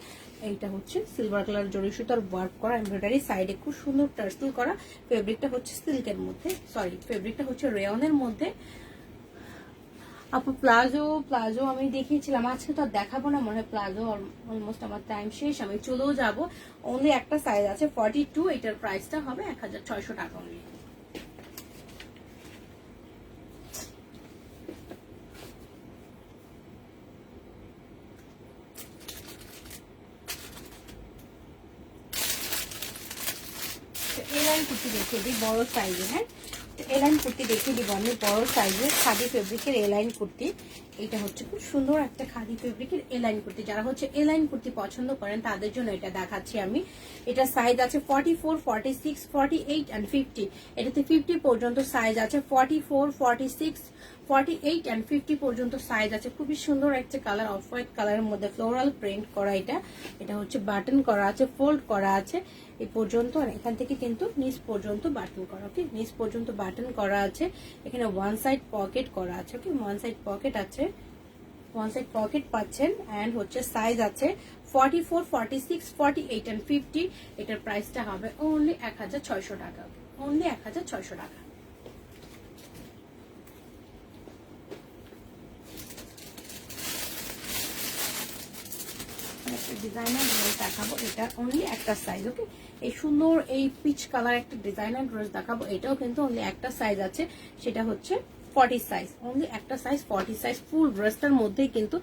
এইটা হচ্ছে সিলভার কালার জরি সুতার ওয়ার্ক করা এমব্রয়ডারি, সাইডে খুব সুন্দর টার্সেল করা। ফেব্রিকটা হচ্ছে সিল্কের মধ্যে, সরি ফেব্রিকটা হচ্ছে রেয়নের মধ্যে। আপু প্লাজো আমি দেখিয়েছিলাম, আজকে তো আর দেখাবো না মনে হয় প্লাজো, অলমোস্ট আমার টাইম শেষ, আমি চলেও যাব। অনলি একটা সাইজ আছে 42, এটার প্রাইসটা হবে 1600 টাকা অনলি। এলাইন কুর্তি দেখিয়ে দিই বড় সাইজের। হ্যাঁ, এলাইন কুর্তি দেখিয়ে দিব আমি বড় সাইজের খাদি ফেব্রিকের এলাইন কুর্তি। এটা হচ্ছে খুব সুন্দর একটা খাদি ফেব্রিকের এলাইন কুর্তি। যারা হচ্ছে এলাইন কুর্তি পছন্দ করেন তাদের জন্য এটা দেখাচ্ছি আমি। এটা সাইজ আছে 44, 46, 48 এন্ড 50। এটাতে 50 পর্যন্ত সাইজ আছে, 44, 46, 48 এন্ড 50 পর্যন্ত সাইজ আছে। খুবই সুন্দর একটা কালার, অফ হোয়াইট কালারের মধ্যে ফ্লোরাল প্রিন্ট করা। এটা হচ্ছে বাটন করা আছে, ফোল্ড করা আছে এই পর্যন্ত, আর এখান থেকে কিন্তু নিচ পর্যন্ত বাটন করা। ওকে, নিচ পর্যন্ত বাটন করা আছে। এখানে ওয়ান সাইড পকেট করা আছে। ওকে, ওয়ান সাইড পকেট আছে, ওয়ান সাইড পকেট পাচ্ছেন। এন্ড হচ্ছে সাইজ আছে 44, 46, 48 এন্ড 50। এটার প্রাইসটা হবে অনলি 1600 টাকা, অনলি 1600 টাকা। ডিজাইনার ড্রেস দেখাবো, এটা অনলি একটা সাইজ। ওকে, এই সুন্দর এই পিচ কালার একটা ডিজাইনার ড্রেস দেখাবো, এটাও কিন্তু অনলি একটা সাইজ আছে, সেটা হচ্ছে 40 সাইজ, অনলি একটা সাইজ 40 সাইজ। ফুল ড্রেসটার মধ্যেই কিন্তু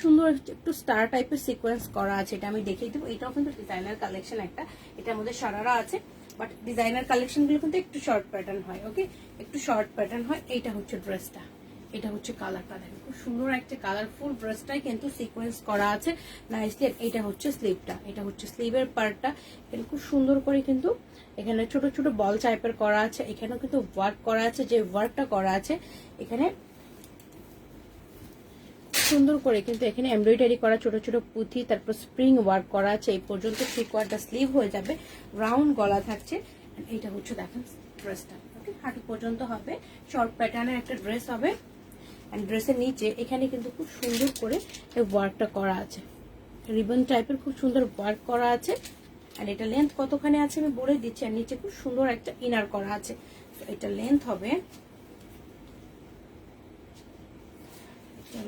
সুন্দর একটু স্টার টাইপের সিকোয়েন্স করা আছে, এটা আমি দেখিয়ে দেবো। এটাও কিন্তু ডিজাইনার কালেকশন একটা, এটার মধ্যে সারারা আছে, বাট ডিজাইনার কালেকশন গুলো কিন্তু একটু শর্ট প্যাটার্ন হয়। ওকে, একটু শর্ট প্যাটার্ন হয়। এইটা হচ্ছে ড্রেসটা, এটা হচ্ছে কালারটা, দেখেন খুব সুন্দর একটা কালারফুল ড্রেসটাই কিন্তু সিকোয়েন্স করা আছে নাইসলি। এটা হচ্ছে স্লিভটা, এটা হচ্ছে স্লিভের পার্টটা, এখানে খুব সুন্দর করে কিন্তু এখানে ছোট ছোট বল টাইপের করা আছে। এখানেও কিন্তু ওয়ার্ক করা আছে, যে ওয়ার্কটা করা আছে এখানে সুন্দর করে কিন্তু এখানে এমব্রয়ডারি করা ছোট ছোট পুঁথি, তারপর স্প্রিং ওয়ার্ক করা আছে। এই পর্যন্ত থ্রি কোয়ার্টার স্লিভ হয়ে যাবে, রাউন্ড গলা থাকছে। এটা হচ্ছে দেখেন ড্রেসটা, ওকে, হাঁটু পর্যন্ত হবে, শর্ট প্যাটার্নের একটা ড্রেস হবে। ড্রেসের নিচে এখানে কিন্তু খুব সুন্দর করে ওয়ার্কটা করা আছে, রিবন টাইপের খুব সুন্দর ওয়ার্ক করা আছে। আর এটা লেন্থ কতখানি আছে আমি বলে দিচ্ছি। আর নিচে খুব সুন্দর একটা ইনার করা আছে। এটা লেন্থ হবে,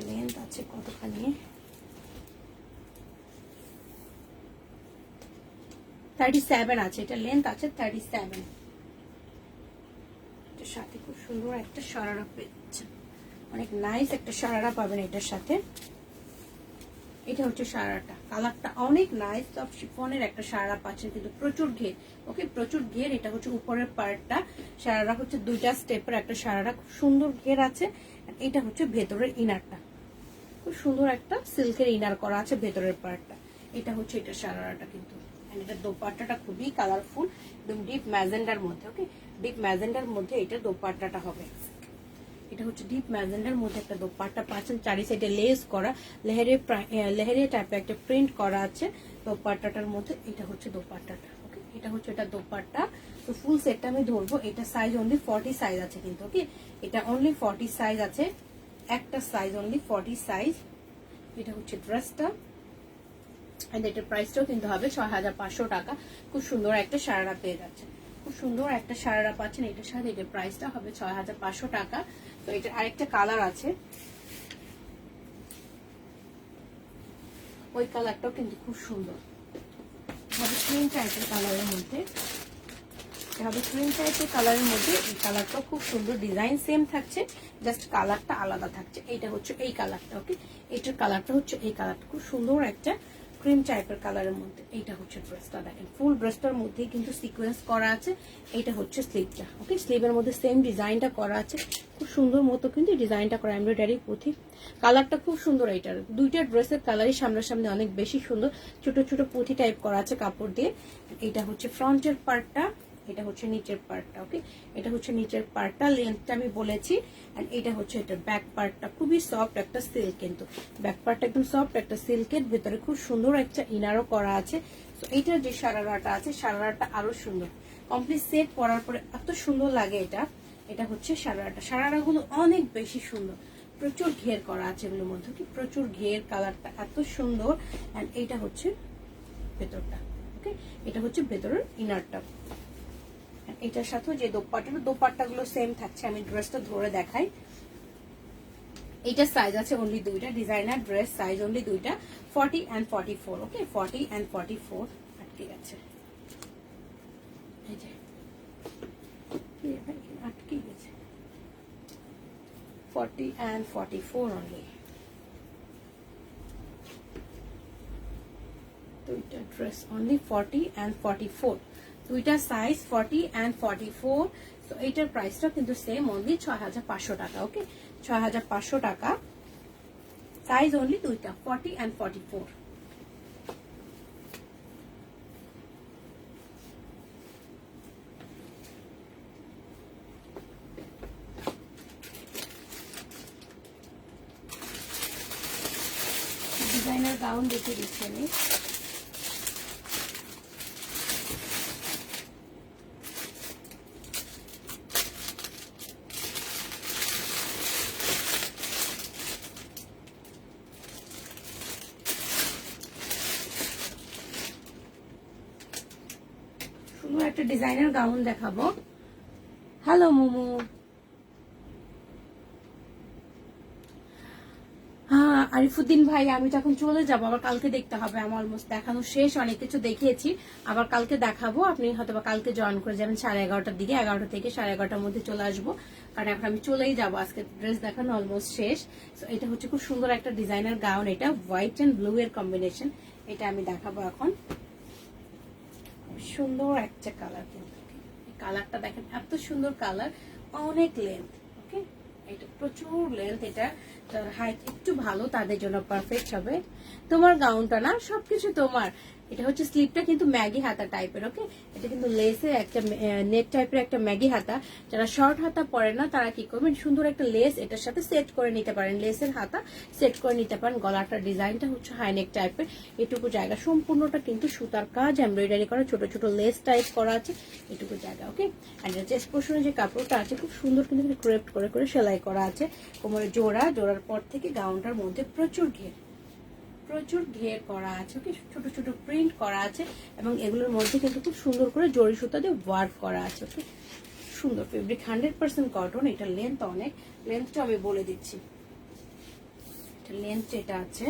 লেন্থ আছে কতখানি, 37 আছে, এটা লেন্থ আছে 37। এটার সাথে খুব সুন্দর একটা শরারা পেয়েছে, অনেক নাইস একটা শরারা পাবেন এটার সাথে। এটা হচ্ছে শারারাটা, কালারটা অনেক নাইস, সব শিফনের একটা শারারা পাচ্ছেন, কিন্তু প্রচুর ঘের। ওকে, প্রচুর ঘের। এটা হচ্ছে উপরের পার্টটা, শারারা হচ্ছে দুইটা স্টেপের একটা শারারা, খুব সুন্দর ঘের আছে। এটা হচ্ছে ভেতরের ইনারটা, খুব সুন্দর একটা সিল্কের ইনার করা আছে ভেতরের পার্টটা। এটা হচ্ছে এটা শারারাটা কিন্তু। এটা দোপাট্টাটা খুবই কালারফুল, একদম ডিপ ম্যাজেন্ডার মধ্যে। ওকে, ডিপ ম্যাজেন্ডার মধ্যে এটা দোপাট্টাটা হবে। এটা হচ্ছে ডিপ ম্যাজেন্ডার মধ্যে একটা দোপাট্টা পাচ্ছেন, চারি সাইডে লেস করা, লেহেরে টাইপের একটা প্রিন্ট করা আছে দোপাট্টাটার মধ্যে। এটা হচ্ছে দোপাট্টাটা। ওকে, এটা হচ্ছে এটা দোপাট্টা। তো ফুল সেটটা আমি ধরবো, এটা সাইজ অনলি 40 সাইজ আছে কিন্তু। ওকে, এটা অনলি 40 সাইজ আছে, একটা সাইজ অনলি 40 সাইজ। এটা হচ্ছে ড্রেসটা, এটার প্রাইসটাও কিন্তু হবে 6500 টাকা। খুব সুন্দর একটা শারারা পেয়ে যাচ্ছে, খুব সুন্দর একটা শারারা পাচ্ছেন এটার সাথে। এটার প্রাইসটা হবে 6500 টাকা। তো এটার আরেকটা কালার আছে, ওই কালারটাও কিন্তু খুব সুন্দর হবে, ক্রিম টাইপের কালারের মধ্যে হবে, ক্রিম টাইপের কালারের মধ্যে। এই কালারটাও খুব সুন্দর, ডিজাইন সেম থাকছে, জাস্ট কালারটা আলাদা থাকছে। এইটা হচ্ছে এই কালারটা। ওকে, এটার কালারটা হচ্ছে এই কালারটা, খুব সুন্দর একটা ক্রিম টাইপের কালারের মধ্যে। এইটা হচ্ছে ড্রেসটা, দেখেন ফুল ড্রেসটার মধ্যেই কিন্তু সিকোয়েন্স করা আছে। এইটা হচ্ছে স্লিভটা। ওকে, স্লিভের মধ্যে সেম ডিজাইনটা করা আছে, খুব সুন্দর মতো কিন্তু ডিজাইনটা করা, এমব্রয়ডারি পুঁথি। কালারটা খুব সুন্দর। এইটার দুইটা ড্রেসের কালারই সামনাসামনি অনেক বেশি সুন্দর, ছোট ছোট পুঁথি টাইপ করা আছে কাপড় দিয়ে। এটা হচ্ছে ফ্রন্টের পার্টটা, এটা হচ্ছে নিচের পার্টটা। ওকে, এটা হচ্ছে নিচের পার্টটা, লেন্থটা আমি বলেছি। এন্ড এটা হচ্ছে এটার ব্যাক পার্টটা, খুবই সফট একটা সিল্ক, কিন্তু ব্যাক পার্টটা একদম সফট একটা সিল্কের ভিতরে খুব সুন্দর একটা ইনারও করা আছে। তো এইটার যে শারারাটা আছে, শারারাটা আরো সুন্দর, কমপ্লিট সেট পরার পরে এত সুন্দর লাগে এটা। এটা হচ্ছে শারারাটা, শারারাগুলো অনেক বেশি সুন্দর, প্রচুর ঘের করা আছে এগুলোর মধ্যে, কি প্রচুর ঘের, কালারটা এত সুন্দর। এন্ড এইটা হচ্ছে ভেতরটা। ওকে, এটা হচ্ছে ভেতরের ইনারটা। এটার সাথে যে দোপাট্টাগুলো সেম থাকছে। আমি ড্রেসটা ধরে দেখাই। এটা সাইজ আছে অনলি দুইটা, ডিজাইনার ড্রেস সাইজ অনলি দুইটা, 40 and 44। ওকে, 40 and 44 আটকে গেছে, এই যে আটকে গেছে, 40 and 44 অনলি। দুইটা ড্রেস অনলি 40 and 44, দুইটা সাইজ 40 and 44। তো এইটার প্রাইসটা কিন্তু সেম অনলি 6500 টাকা। ওকে, 6500 টাকা, সাইজ অনলি দুইটা, 40 and 44। ডিজাইনার গাউন দেখে দিচ্ছি আমি। শুধু একটা ডিজাইনার গাউন দেখাবো। হ্যালো মোমো, হ্যাঁ আরিফুদ্দিন ভাই, আমি তখন চলে যাবো, আবার কালকে দেখতে হবে। আমার অলমোস্ট দেখানো শেষ, অনেক কিছু দেখিয়েছি, আবার কালকে দেখাবো। আপনি হয়তো কালকে জয়েন করে যাবেন 11:30টার দিকে, 11টা থেকে 11:30টার মধ্যে চলে আসবো, কারণ এখন আমি চলেই যাবো। আজকে ড্রেস দেখানো অলমোস্ট শেষ। তো এটা হচ্ছে খুব সুন্দর একটা ডিজাইনার গাউন, এটা হোয়াইট এন্ড ব্লু এর কম্বিনেশন। এটা আমি দেখাবো এখন। সুন্দর একটা কালার, কিন্তু কালারটা দেখেন, এত সুন্দর কালার, অনেক লেন্থ। ওকে, এটা প্রচুর লেন্থ, এটা হাইট একটু ভালো তাদের জন্য পারফেক্ট হবে। তোমার গাউনটা না, সবকিছু তোমার। এটা হচ্ছে স্লিপটা কিন্তু ম্যাগি হাতা টাইপের। ওকে, এটা কিন্তু লেসের একটা নেট টাইপের একটা ম্যাগি হাতা। যারা শর্ট হাতা পরে না তারা কি করবেন, সুন্দর একটা লেস এটার সাথে সেট করে নিতে পারেন, লেসের হাতা সেট করে নিতে পারেন। গলাটার ডিজাইনটা হচ্ছে হাইনেক টাইপের, এটুকু জায়গা সম্পূর্ণটা কিন্তু সুতার কাজ, এমব্রয়ডারি করা, ছোট ছোট লেস টাইপ করা আছে, এটুকু জায়গা। ওকে, আর চেস্ট পোর্শনে যে কাপড়টা আছে খুব সুন্দর কিন্তু ক্রেপ্ট করে করে সেলাই করা আছে। কোমরে জোড়ার পর থেকে গাউনটার মধ্যে প্রচুর ঘের করা আছে। ওকে, ছোট ছোট প্রিন্ট করা আছে, এবং এগুলোর মধ্যে কিন্তু খুব সুন্দর করে জরি সুতা দিয়ে ওয়ার্ক করা আছে। ওকে, সুন্দর ফেব্রিক, 100% কটন। এটা লেন্থ অনেক, লেন্থটা আমি বলে দিচ্ছি। এটা লেন্থ যেটা আছে,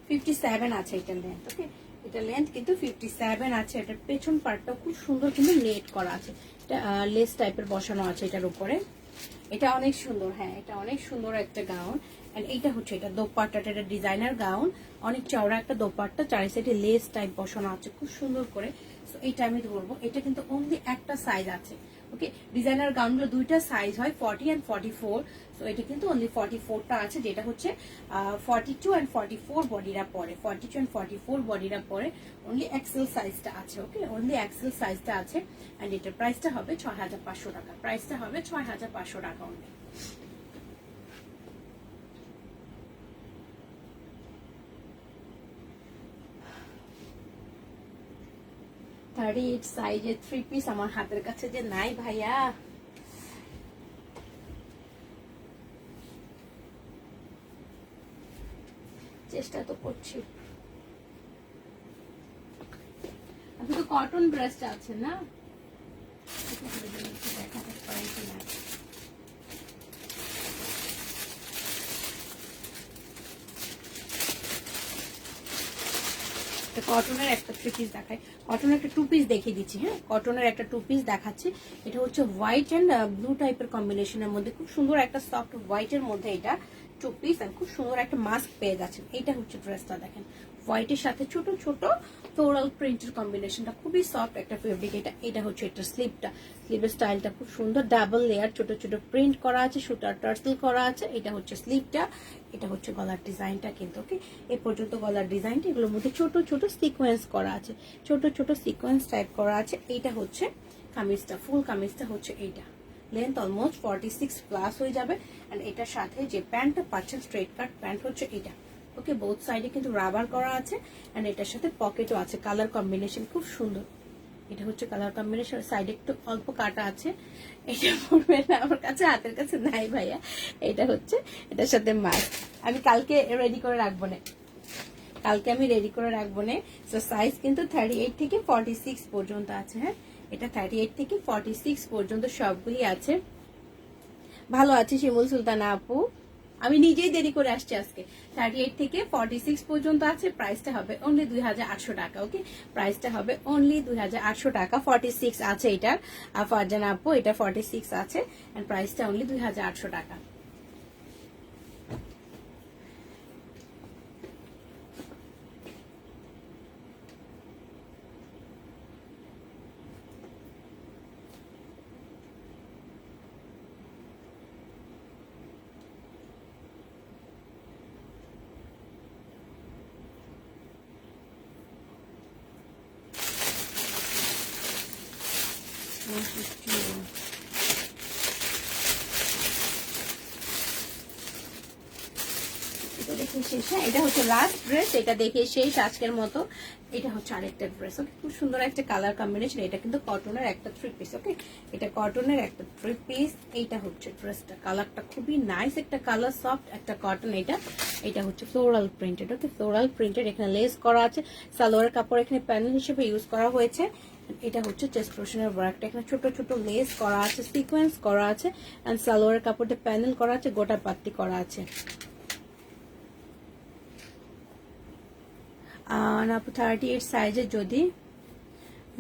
$57 আছে এটা লেন্থ। ওকে, এটা লেন্থ কিন্তু 57 আছে। এটার পেছন পার্টটা খুব সুন্দর কিন্তু নেট করা আছে, এটা লেস টাইপের বসানো আছে এটার উপরে। এটা অনেক সুন্দর, হ্যাঁ এটা অনেক সুন্দর একটা গাউন। এন্ড এইটা হচ্ছে এটা দোপাট্টাটা, এটা ডিজাইনার গাউন, অনেক চওড়া একটা দোপাট্টা, চারি সাইডে লেস টাইপ বসানো আছে খুব সুন্দর করে। সো এইটা আমি ধরবো, এটা কিন্তু অনলি একটা সাইজ আছে। ওকে, ডিজাইনার গাউনগুলো দুইটা সাইজ হয়, 40 and 44। সো এটা কিন্তু অনলি 44টা আছে, যেটা হচ্ছে 42 and 44 বডিরা পরে, 42 and 44 বডিরা পরে, অনলি এক্সেল সাইজটা আছে। ওকে, অনলি এক্সেল সাইজটা আছে। এন্ড এটার প্রাইসটা হবে 6500 টাকা, প্রাইসটা হবে 6500 টাকা অনলি। $38 সাইজের 3 পিস আমার হাতের কাছে যে নাই ভাইয়া। চেষ্টা তো করছি। আপনি তো কটন ড্রেসটা আছে না, দেখাতে পারেন কিনা। কটনের একটা 3 পিস দেখাই, কটনের একটা 2 পিস দেখিয়ে দিচ্ছি। হ্যাঁ, কটনের একটা 2 পিস দেখাচ্ছি। এটা হচ্ছে হোয়াইট এন্ড ব্লু টাইপের কম্বিনেশনের মধ্যে খুব সুন্দর একটা সফট হোয়াইটের মধ্যে এটা 2 পিস, আর খুব সুন্দর একটা মাস্ক পেয়ে যাচ্ছেন। এইটা হচ্ছে ড্রেসটা, দেখেন হোয়াইটের সাথে ছোট ছোট ফ্লোরাল প্রিন্টের কম্বিনেশনটা, খুবই সফট একটা ফেব্রিক। এটা হচ্ছে এটা স্লিপটা, স্লিপের স্টাইলটা খুব সুন্দর, ডাবল লেয়ার ছোট ছোট প্রিন্ট করা আছে, সুতার টার্সেল করা আছে। এটা হচ্ছে স্লিপটা, এটা হচ্ছে গলার ডিজাইনটা কিন্তু। ওকে, এই পর্যন্ত গলার ডিজাইনটা, এগুলোর মধ্যে ছোট ছোট সিকোয়েন্স করা আছে, ছোট ছোট সিকোয়েন্স টাইপ করা আছে। এইটা হচ্ছে কামিজটা, ফুল কামিজটা হচ্ছে এইটা, লেন্থ অলমোস্ট 46 প্লাস হয়ে যাবে। এন্ড এটার সাথে যে প্যান্টটা পাচ্ছেন স্ট্রেট কাট প্যান্ট হচ্ছে এটা। ওকে, বোথ সাইডে কিন্তু রাবার করা আছে, এন্ড এটার সাথে পকেটও আছে, কালার কম্বিনেশন খুব সুন্দর। এটা হচ্ছে কালার কম্বিনেশন, সাইডে একটু অল্প কাটা আছে, এটা পড়বে না আমার কাছে, হাতের কাছে নাই ভাইয়া। এটা হচ্ছে এটার সাথে মাস্ক, আমি কালকে রেডি করে রাখবো না, কালকে আমি রেডি করে রাখবো না। সো সাইজ কিন্তু 38 থেকে 46 পর্যন্ত আছে। হ্যাঁ, এটা 38 থেকে 46 পর্যন্ত সবগুলি আছে। ভালো আছে শিমুল সুলতানা আপু, আমি নিজেই দেরি করে আসছি আজকে। 38 থেকে 46 পর্যন্ত আছে, প্রাইসটা হবে অনলি 2800 টাকা। ওকে, প্রাইসটা হবে অনলি 2800 টাকা। 46 আছে এটার, আর ফারজানা আপু এটা 46 আছে, এন্ড প্রাইসটা অনলি 2800 টাকা। দেখে শেষ। হ্যাঁ, এটা হচ্ছে লাস্ট ড্রেস, এটা দেখে শেষ আজকের মতো। এটা হচ্ছে আরেকটা ড্রেস। ওকে, খুব সুন্দর একটা কালার কম্বিনেশন। এটা কিন্তু কটনের একটা 3 পিস। ওকে, এটা কটনের একটা 3 পিস। এইটা হচ্ছে ড্রেসটা, কালারটা খুবই নাইস একটা কালার, সফট একটা কটন। এটা হচ্ছে ফ্লোরাল প্রিন্টেড। ওকে, ফ্লোরাল প্রিন্টেড, এখানে লেস করা আছে, সালোয়ারের কাপড় এখানে প্যানেল হিসেবে ইউজ করা হয়েছে। এটা হচ্ছে চেস্ট পোর্শনের ওয়ার্কটা, এখানে ছোট ছোট লেস করা আছে, সিকোয়েন্স করা আছে, এন্ড সালোয়ারের কাপড়টা প্যানেল করা আছে, গোটা পাত্তি করা আছে। আপু 38 সাইজে যদি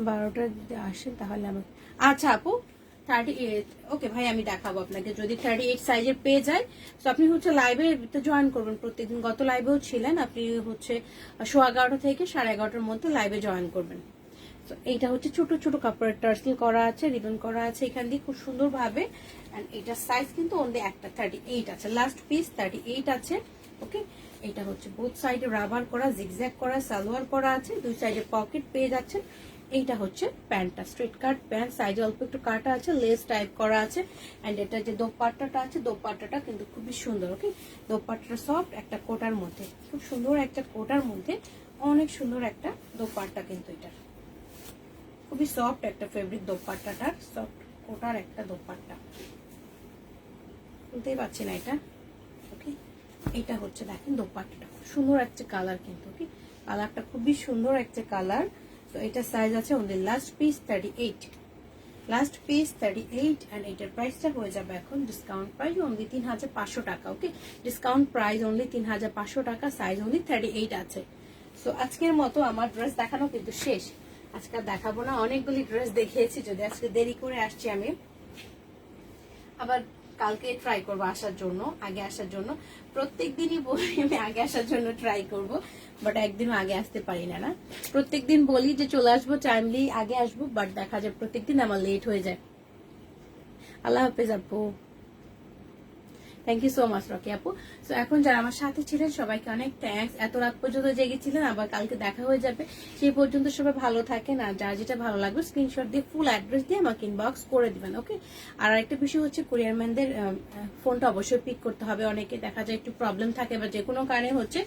12টা আসেন তাহলে আমি, আচ্ছা আপু 38, ওকে ভাই আমি দেখাবো আপনাকে। যদি 38 সাইজের পেয়ে যায় তো আপনি হচ্ছে লাইভে জয়েন করবেন প্রত্যেকদিন। গত লাইভেও ছিলেন আপনি, হচ্ছে 11:15 থেকে 11:30টার মধ্যে লাইভে জয়েন করবেন। তো এইটা হচ্ছে ছোট ছোট কাপড়ের টার্সেল করা আছে, রিবন করা আছে এখান দিয়ে খুব সুন্দর ভাবে। এন্ড এটা সাইজ কিন্তু অনলি একটা 38 আছে, লাস্ট পিস 38 আছে। ওকে, এটা হচ্ছে বোথ সাইডে রাবার করা, জিগজ্যাগ করা, সালোয়ার করা আছে, দুই সাইডে পকেট পেয়ে যাচ্ছেন। এইটা হচ্ছে প্যান্টটা, স্ট্রেট কাট প্যান্ট, সাইডে অল্প একটু কাটা আছে, লেস টাইপ করা আছে। এন্ড এটা যে দোপাট্টাটা আছে, দোপাট্টাটা কিন্তু খুবই সুন্দর। ওকে, দোপাট্টাটা সফট একটা কোটার মধ্যে, খুব সুন্দর একটা কোটার মধ্যে, অনেক সুন্দর একটা দোপাট্টা কিন্তু এটা খুবই সফট একটা ফেব্রিক। দোপাট্টাটার সফট কোটার একটা দোপাট্টা, বুঝতেই পারছি না এটা। ওকে, এটা হচ্ছে দেখেন দোপাট্টাটা খুব সুন্দর একটা কালার কিন্তু। ওকে, কালারটা খুবই সুন্দর একটা কালার। তো এটা সাইজ আছে ওদের last piece 38, last piece 38। And এটার প্রাইসটা হয়ে যাবে এখন ডিসকাউন্ট প্রাইস অনলি 3500 টাকা। ওকে, ডিসকাউন্ট প্রাইস অনলি 3500 টাকা, সাইজ অনলি 38 আছে। সো আজকের মতো আমার ড্রেস দেখানো কিন্তু শেষ, আজকে দেখাবো না, অনেকগুলি ড্রেস দেখিয়েছি। যদি আজকে দেরি করে আসছি আমি, আবার কালকে ট্রাই করবো আসার জন্য, আগে আসার জন্য। প্রত্যেকদিনই বলি আমি আগে আসার জন্য ট্রাই করব, বাট একদিনও আগে আসতে পারি না। প্রত্যেকদিন বলি যে চলে আসবো টাইমলি, আগে আসবো, বাট দেখা যায় প্রত্যেকদিন আমার লেট হয়ে যায়। আল্লাহ হাফেজ আপু, thank you so much Rocky আপু। সো এখন যারা আমার সাথে ছিলেন সবাইকে অনেক থ্যাংকস, এত রাত পর্যন্ত জেগেছিলেন। আবার কালকে দেখা হয়ে যাবে, সেই পর্যন্ত সবাই ভালো থাকেন। আর যার যেটা ভালো লাগবে স্ক্রিনশট দিয়ে ফুল অ্যাড্রেস দিয়ে আমাকে ইনবক্স করে দিবেন। ওকে, আর একটা বিষয় হচ্ছে কুরিয়ারম্যানদের ফোনটা অবশ্যই পিক করতে হবে। অনেকে দেখা যায় একটু প্রবলেম থাকে বা যে কোনো কারণে হচ্ছে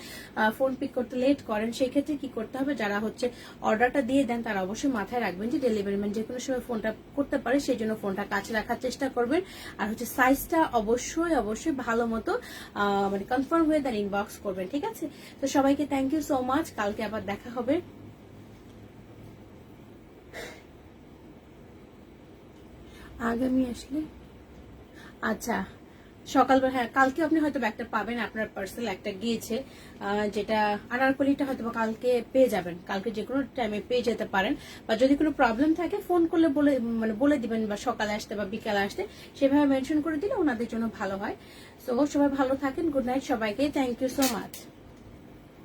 ফোন পিক করতে লেট করেন, সেই ক্ষেত্রে কি করতে হবে, যারা হচ্ছে অর্ডারটা দিয়ে দেন তারা অবশ্যই মাথায় রাখবেন যে ডেলিভারি ম্যান যে কোনো সময় ফোনটা করতে পারে, সেই জন্য ফোনটা কাছে রাখার চেষ্টা করবেন। আর হচ্ছে সাইজটা অবশ্যই অবশ্যই ভালো মতো মানে কনফার্ম হয়ে দেন ইনবক্স করবেন, ঠিক আছে? তো সবাইকে থ্যাংক ইউ সো মাচ, কালকে আবার দেখা হবে। আগামী আসলে আচ্ছা সকালবেলা, হ্যাঁ কালকে আপনি হয়তো একটা পাবেন, আপনার পার্সেল একটা গিয়েছে, যেটা আনারকলিটা হয়তো কালকে পেয়ে যাবেন, কালকে যে কোনো টাইমে পেয়ে যেতে পারেন। বা যদি কোনো প্রবলেম থাকে ফোন করলে বলে দিবেন, বা সকালে আসতে বা বিকালে আসতে, সেভাবে মেনশন করে দিলে ওনাদের জন্য ভালো হয়। সো সবাই ভালো থাকেন, গুড নাইট সবাইকে, থ্যাংক ইউ সো মাচ।